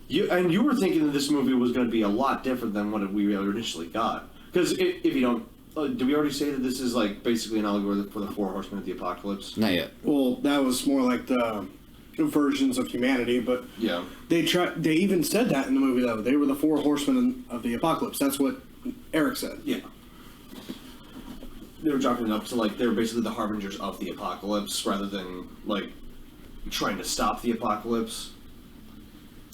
You were thinking that this movie was going to be a lot different than what we initially got. Because if you don't did we already say that this is like basically an allegory for the four horsemen of the apocalypse? Not yet. Well, that was more like the versions of humanity, but Yeah. they even said that in the movie, though. They were the four horsemen of the apocalypse. That's what Eric said. Yeah. They were chalking it up to like they were basically the harbingers of the apocalypse rather than like trying to stop the apocalypse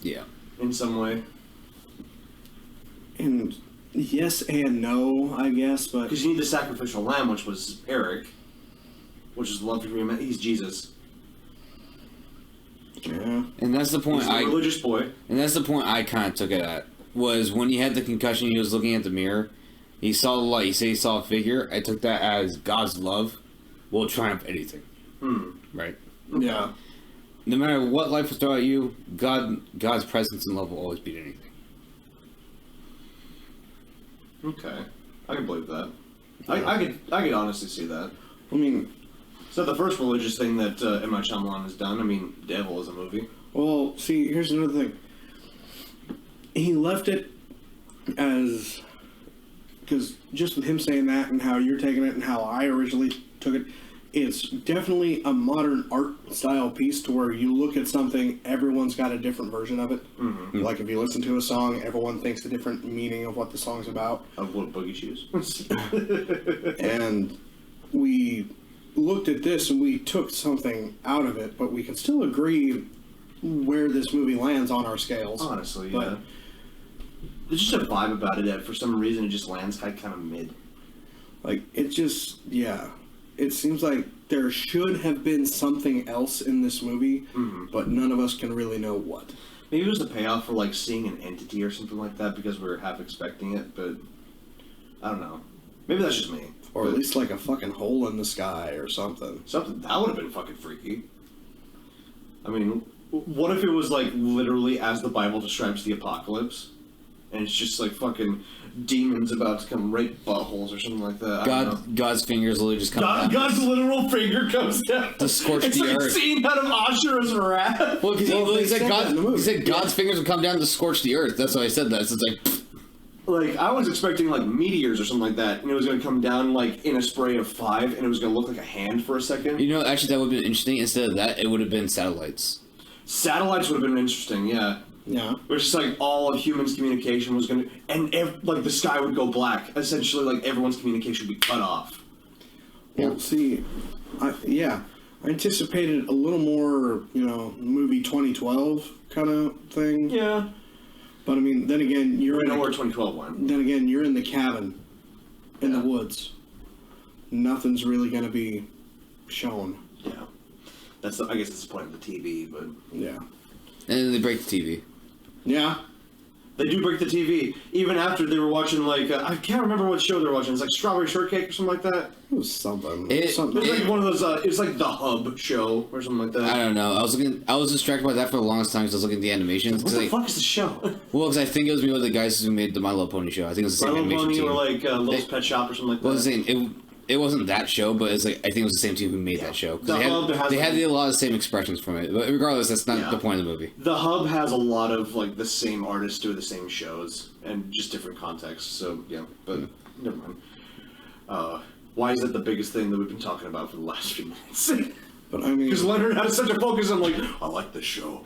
Yeah. in some way. And yes and no, I guess, but Because you need the sacrificial lamb, which was Eric, which is love for humanity. He's Jesus. yeah. And that's the point He's a religious boy. And that's the point I kind of took it at. Was when he had the concussion, he was looking at the mirror. He saw the light. He said he saw a figure. I took that as God's love will triumph anything. Right? Yeah. No matter what life will throw at you, God's presence and love will always beat anything. Okay, I can believe that. I could honestly see that. I mean, So the first religious thing that Nite Shyamalans has done. I mean, Devil is a movie. well, see, here's another thing. He left it as... Because just with him saying that and how you're taking it and how I originally took it, it's definitely a modern art style piece to where you look at something, everyone's got a different version of it. Mm-hmm. Like if you listen to a song, everyone thinks a different meaning of what the song's about. Of what boogie shoes. And we looked at this and we took something out of it, but we can still agree where this movie lands on our scales. Honestly, But- yeah. There's just a vibe about it that for some reason it just lands kind of mid. Like, it just, yeah. It seems like there should have been something else in this movie, but none of us can really know what. Maybe it was the payoff for like seeing an entity or something like that because we were half expecting it, but I don't know. Maybe that's just me. Or But at least like a fucking hole in the sky or something. something that would have been fucking freaky. I mean, what if it was like literally as the Bible describes the apocalypse, and it's just like fucking demons about to come rape buttholes or something like that? I don't know. God's fingers literally just come down. God's literal finger comes down To scorch it's the like earth. scene out of Asher's wrath. Well, because Well, he they said said that in the movie. he said God's fingers would come down to scorch the earth. That's why I said that. So it's like, pfft. Like I was expecting like meteors or something like that, and it was going to come down like in a spray of 5, and it was going to look like a hand for a second. you know, actually that would have been interesting. Instead of that, it would have been satellites. Satellites would have been interesting, yeah. Yeah. Which is like all of humans' communication was going to, and like the sky would go black. Essentially, like everyone's communication would be cut off. Well, see, I anticipated a little more, movie 2012 kind of thing. Yeah. But I mean, then again, I know where 2012 went. Then again, you're in the cabin, in the woods. Nothing's really going to be shown. Yeah. I guess that's the point of the TV, but Yeah. And then they break the TV. Yeah. they do break the TV even after they were watching like I can't remember what show they were watching. It's like Strawberry Shortcake or something like that. It was something. It- something. It's like one of those. It's like the Hub show or something like that. I don't know. I was distracted by that for the longest time because I was looking at the animations. What 'Cause the I- fuck is the show? Well, because I think it was me with the guys who made the My Little Pony show. I think it was the My same Little animation Pony team. or like Little Pet Shop or something like that. Well, the same. It wasn't that show, but it's like I think it was the same team who made that show. 'Cause The Hub has they had like- a lot of the same expressions from it. But regardless, that's not Yeah. the point of the movie. The Hub has a lot of like the same artists doing the same shows and just different contexts. So yeah, but never mind. Why is that the biggest thing that we've been talking about for the last few minutes? But I mean, Because Leonard has such a focus on like, I like this show.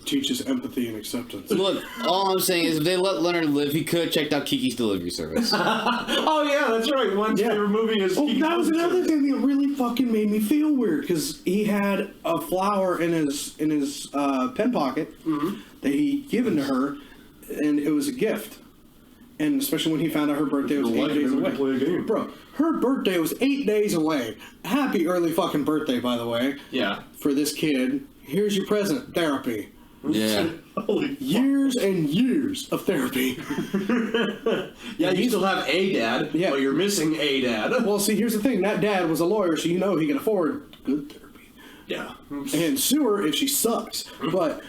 teaches empathy and acceptance. Look, all I'm saying is if they let Leonard live, he could have checked out Kiki's Delivery Service. Oh yeah, that's right. One favorite movie is. Oh, that was another thing that really fucking made me feel weird because he had a flower in his pen pocket that he'd given to her, and it was a gift. And especially when he found out her birthday was 8 days away. Play a game. Bro, her birthday was 8 days away. Happy early fucking birthday, by the way. Yeah. For this kid. Here's your present, therapy. Yeah. Holy Years and years of therapy. Yeah, you still have a dad, Yeah. but you're missing a dad. Well, see, here's the thing. That dad was a lawyer, so you know he can afford good therapy. Yeah. And sue her if she sucks. But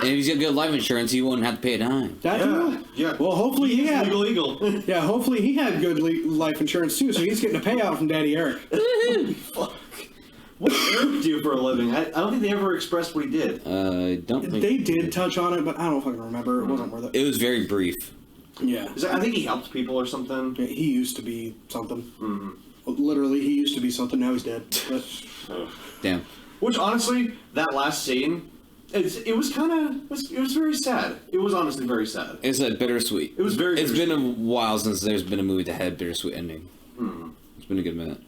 And if he's got good life insurance, he won't have to pay a dime. that too. Yeah. Well, hopefully he had. Legal. Yeah, hopefully he had good life insurance too, so he's getting a payout from Daddy Eric. Fuck. What did Eric do for a living? I don't think they ever expressed what he did. I don't think They did touch on it, but I don't fucking remember. It wasn't worth it. it was very brief. Yeah. I think he helped people or something. Yeah, he used to be something. Literally, he used to be something. Now he's dead. But Damn. Which honestly, that last scene, it was very sad. It was honestly very sad. It's a bittersweet. It was very. It's been a while since there's been a movie that had a bittersweet ending. It's been a good minute.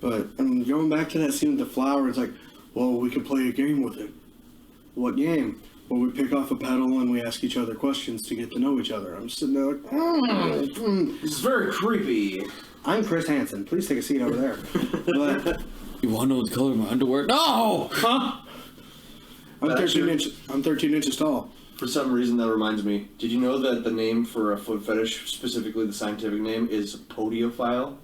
But I mean, going back to that scene with the flower, it's like, well, we could play a game with it. What game? Well, we pick off a petal and we ask each other questions to get to know each other. I'm sitting there like, This is very creepy. I'm Chris Hansen. Please take a seat over there. But You want to know what the color of my underwear? No! huh? I'm 13 inches tall. For some reason, that reminds me. Did you know that the name for a foot fetish, specifically the scientific name, is podiophile?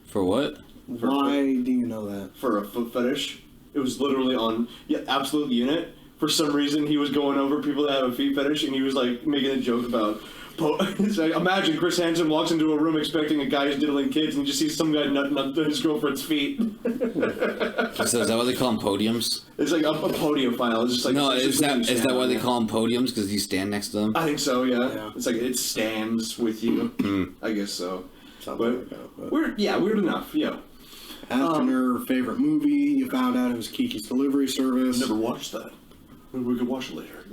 For what? Why do you know that? For a foot fetish, it was literally on Absolute Unit. For some reason, he was going over people that have a feet fetish, and he was like making a joke about. It's like, imagine Chris Hansen walks into a room expecting a guy who's diddling kids, and you just see some guy nutting up his girlfriend's feet. So is that why they call them podiums? It's like a podiophile. It's just like No, it's is just that why they call them podiums? Because you stand next to them? I think so. Yeah. Yeah. It's like it stands with you. I guess so. Something like that. But Weird. Yeah, weird enough. Yeah. asking her favorite movie, you found out it was Kiki's Delivery Service. Never watched that. Maybe we could watch it later.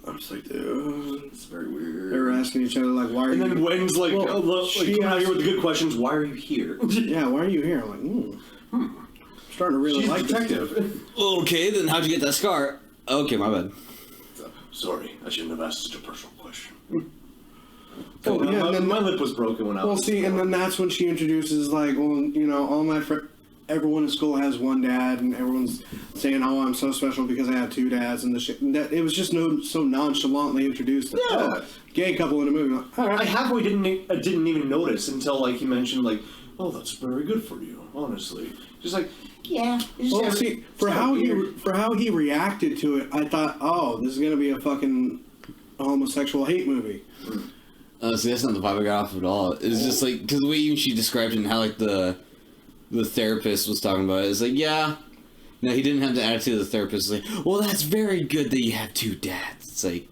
I was like, dude. It's very weird. They were asking each other, like, why are And you... then Wen's like, Well, oh, look, she coming out asked- here with the good questions. Why are you here? Yeah, why are you here? I'm like, I'm starting to really She's like a this detective. Okay, then how'd you get that scar? Okay, my bad. Sorry, I shouldn't have asked such a personal question. Oh, yeah, my, and then- my lip was broken when I Well, was. see, and then that's when she introduces, like, well, you know, all my everyone in school has one dad, and everyone's saying, "Oh, I'm so special because I have two dads," and the shit. And that, it was just so nonchalantly introduced. That, Yeah. oh, gay couple in a movie. Like, all I right. halfway didn't even notice until like he mentioned like, oh, that's very good for you, honestly. Just like, yeah. Well, see, for how he reacted to it, I thought, oh, this is gonna be a fucking homosexual hate movie. See, that's not the vibe I got off at all. It's just like, because the way even she described it and how, like, the therapist was talking about it, it's like, yeah. No, he didn't have the attitude of the therapist. It's like, well, that's very good that you have two dads. It's like,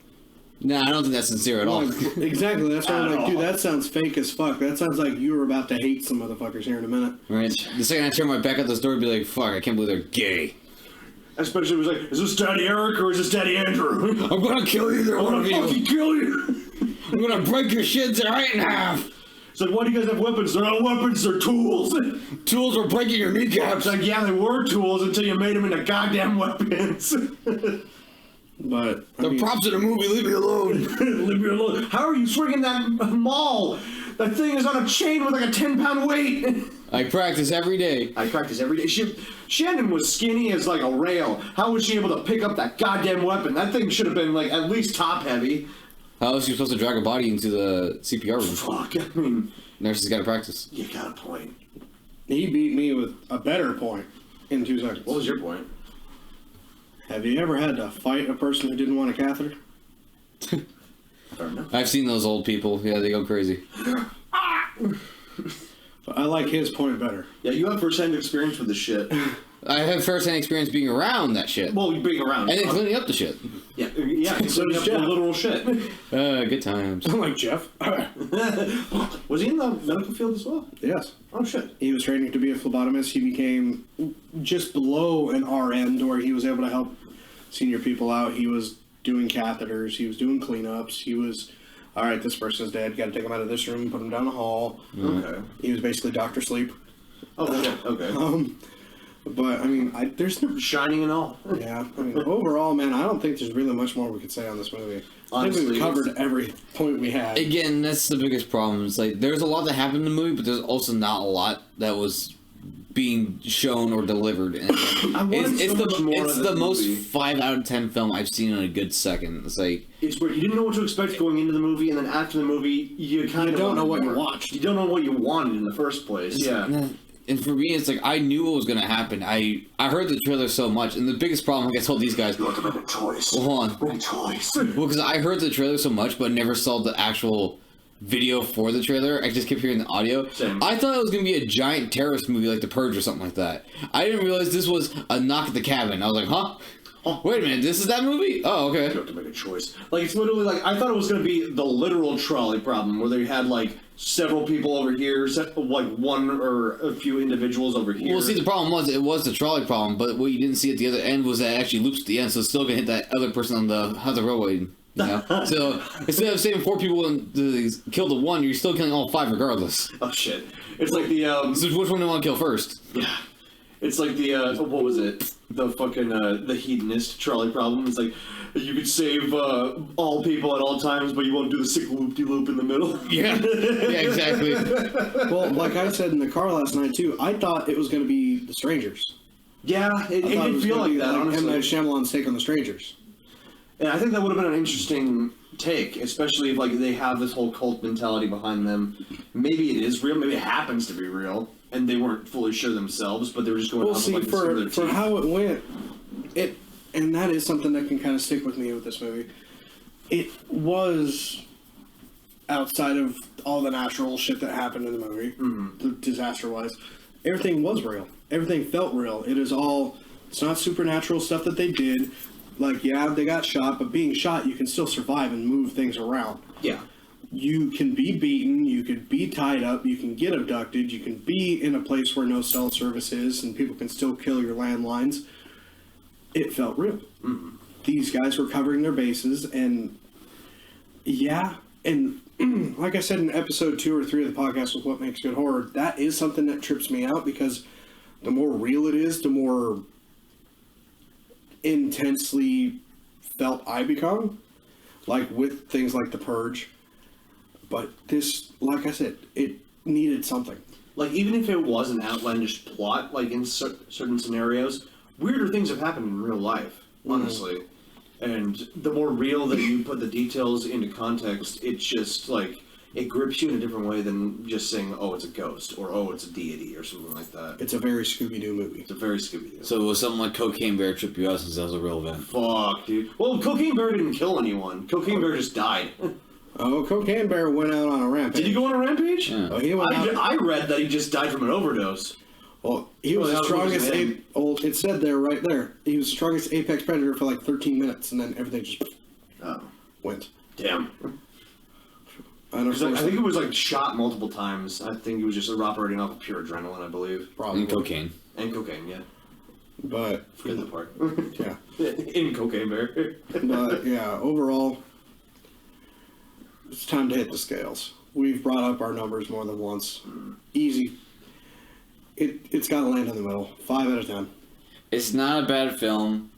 no, I don't think that's sincere at all. Like, exactly. That's why I'm like, dude, that sounds fake as fuck. That sounds like you were about to hate some motherfuckers here in a minute. Right? The second I turn my back at the door, I'd be like, fuck, I can't believe they're gay. Especially it was like, is this Daddy Eric or is this Daddy Andrew? I'm gonna kill either I'm one of gonna you. fucking kill you. I'm gonna break your shits right in half. It's like, why do you guys have weapons? They're not weapons, they're tools. Tools are breaking your kneecaps. It's like, yeah, they were tools until you made them into goddamn weapons. But I The mean, props in the movie, leave me alone. Leave me alone. How are you swinging that maul? That thing is on a chain with like a 10-pound weight. I practice every day. I practice every day. Shannon was skinny as like a rail. How was she able to pick up that goddamn weapon? That thing should have been like at least top heavy. How else are you supposed to drag a body into the CPR room? Fuck, I mean, Nurses gotta practice. you got a point. he beat me with a better point in 2 seconds. What was your point? Have you ever had to fight a person who didn't want a catheter? Fair enough. I've seen those old people. Yeah, they go crazy. But I like his point better. Yeah, you have first-hand experience with this shit. I have first-hand experience being around that shit. Well, being around. And then cleaning up the shit. Yeah, so does you have Jeff. literal shit. Good times. I'm like, Jeff? Was he in the medical field as well? Yes. Oh, shit. He was training to be a phlebotomist. He became just below an RN where he was able to help senior people out. He was doing catheters. He was doing cleanups. He was, all right, this person's dead. Got to take him out of this room, put him down the hall. Okay. He was basically Dr. Sleep. Oh, shit. Okay. But, I mean, there's no... Shining and all. Yeah, I mean, overall, man, I don't think there's really much more we could say on this movie. I think Honestly, we've covered every point we had. Again, that's the biggest problem. It's like, there's a lot that happened in the movie, but there's also not a lot that was being shown or delivered. And I wanted it's so much more it's of the this most movie. 5 out of 10 film I've seen in a good second. It's like, It's weird. You didn't know what to expect going into the movie, and then after the movie, you kind of don't know what you more. watched. You don't know what you wanted in the first place. Yeah. and for me, it's like, I knew what was going to happen. I heard the trailer so much, and the biggest problem, like I told these guys, You have to make a choice. hold on. Make a choice. Well, because I heard the trailer so much, but never saw the actual video for the trailer. I just kept hearing the audio. Same. I thought it was going to be a giant terrorist movie like The Purge or something like that. I didn't realize this was a knock at the cabin. I was like, huh? Wait a minute, this is that movie? Oh, okay. You have to make a choice. Like, it's literally like, I thought it was going to be the literal trolley problem, where they had, like, several people over here, like, one or a few individuals over here. Well, see, the problem was, it was the trolley problem, but what you didn't see at the other end was that it actually loops at the end, so it's still going to hit that other person on the roadway. You know? So, instead of saving 4 people and kill the one, you're still killing all 5 regardless. Oh, shit. It's like the, So which one do you want to kill first? Yeah. It's like the, what was it? The fucking, the hedonist trolley problem. It's like, you could save, all people at all times, but you won't do the sick loop-de-loop in the middle. Yeah. Yeah, exactly. Well, like I said in the car last night, too, I thought it was going to be The Strangers. Yeah, it did feel like that, honestly. Nite Shyamalans' take on The Strangers. And I think that would have been an interesting take, especially if, like, they have this whole cult mentality behind them. Maybe it is real, maybe it happens to be real, and they weren't fully sure themselves, but they were just going off of, like, the skin of their for teeth. how it went, and that is something that can kind of stick with me with this movie. It was outside of all the natural shit that happened in the movie, the disaster-wise. Everything was real. Everything felt real. It's not supernatural stuff that they did. Like, yeah, they got shot, but being shot, you can still survive and move things around. Yeah. You can be beaten, you can be tied up, you can get abducted, you can be in a place where no cell service is, and people can still kill your landlines. It felt real. Mm-hmm. These guys were covering their bases, and yeah, and like I said in episode 2 or 3 of the podcast with What Makes Good Horror, that is something that trips me out, because the more real it is, the more intensely felt I become, like with things like The Purge. But this, like I said, it needed something. Like, even if it was an outlandish plot, like, in certain scenarios, weirder things have happened in real life, honestly. And the more real that you put the details into context, it's just, like, it grips you in a different way than just saying, oh, it's a ghost, or oh, it's a deity, or something like that. It's a very Scooby-Doo movie. It's a very Scooby-Doo. So it was something like Cocaine Bear trip you out since that was a real event. Fuck, dude. Well, Cocaine Bear didn't kill anyone. Cocaine Bear just died. Oh, Cocaine Bear went out on a rampage. Did he go on a rampage? Yeah. Oh, he went out. I read that he just died from an overdose. Well, he was Well, the that was strongest. him. It said there, right there. He was the strongest apex predator for like 13 minutes, and then everything just Oh, went. damn. I don't I think it was like shot multiple times. I think he was just operating off of pure adrenaline, I believe. probably And cocaine. And cocaine, yeah. but Forget that part. yeah, In Cocaine Bear. but yeah. Overall, it's time to hit the scales. We've brought up our numbers more than once. Easy. It's got to land in the middle. 5 out of 10. It's not a bad film.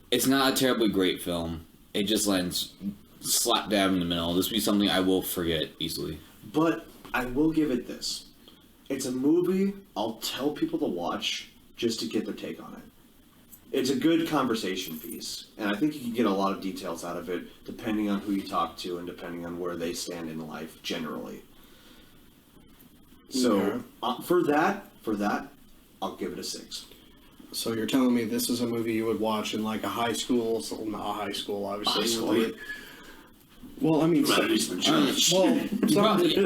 It's not a terribly great film. It just lands slap dab in the middle. This will be something I will forget easily. But I will give it this. It's a movie I'll tell people to watch just to get their take on it. It's a good conversation piece, and I think you can get a lot of details out of it depending on who you talk to and depending on where they stand in life generally. So for that, I'll give it a 6. So you're telling me this is a movie you would watch in like a high school? So not a high school, obviously. High school. Well, I mean, Well,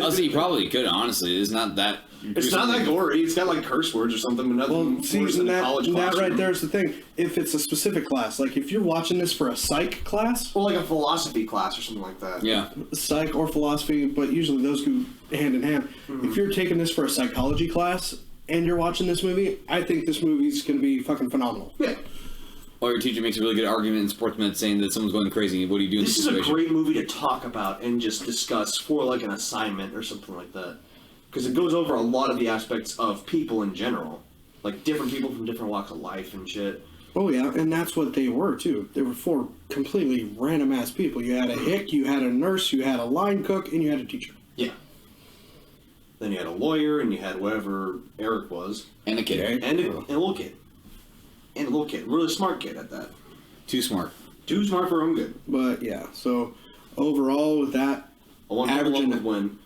I'll say you probably could, honestly. It's not that... it's not that gory. It's got like curse words or something, but nothing well, see, worse than a college that classroom. right there is the thing. If it's a specific class, like if you're watching this for a psych class, Or like a philosophy class or something like that. Yeah. psych or philosophy, but usually those go hand in hand. If you're taking this for a psychology class and you're watching this movie, I think this movie's going to be fucking phenomenal. Yeah. Or your teacher makes a really good argument in sports med saying that someone's going crazy. What do you do in This this is a situation? great movie to talk about and just discuss for like an assignment or something like that. Because it goes over a lot of the aspects of people in general. Like different people from different walks of life and shit. Oh yeah, and that's what they were too. They were 4 completely random ass people. You had a hick, you had a nurse, you had a line cook, and you had a teacher. Yeah. Then you had a lawyer and you had whatever Eric was. And a kid. And a little kid. And a little kid. Really smart kid at that. Too smart. Too smart for her own good. But yeah, so overall with that, I want to Averaging- with win.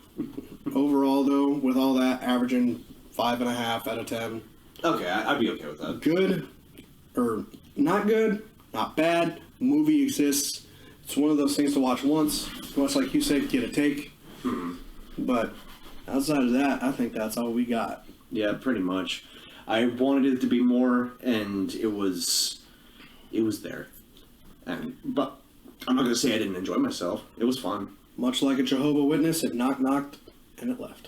overall though, with all that, averaging 5.5 out of 10. Okay, I'd be okay with that. Good, or not good, not bad. Movie exists. It's one of those things to watch once. Much like you said, get a take. But outside of that, I think that's all we got. Yeah, pretty much. I wanted it to be more, and it was it was there. But I'm not gonna say I didn't enjoy myself. It was fun. Much like a Jehovah's Witness, it knocked and it left.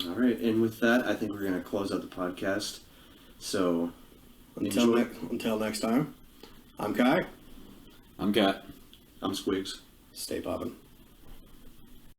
All right, and with that, I think we're gonna close out the podcast. So Until next time, I'm Kai. I'm Kat. I'm Squigs. Stay poppin'.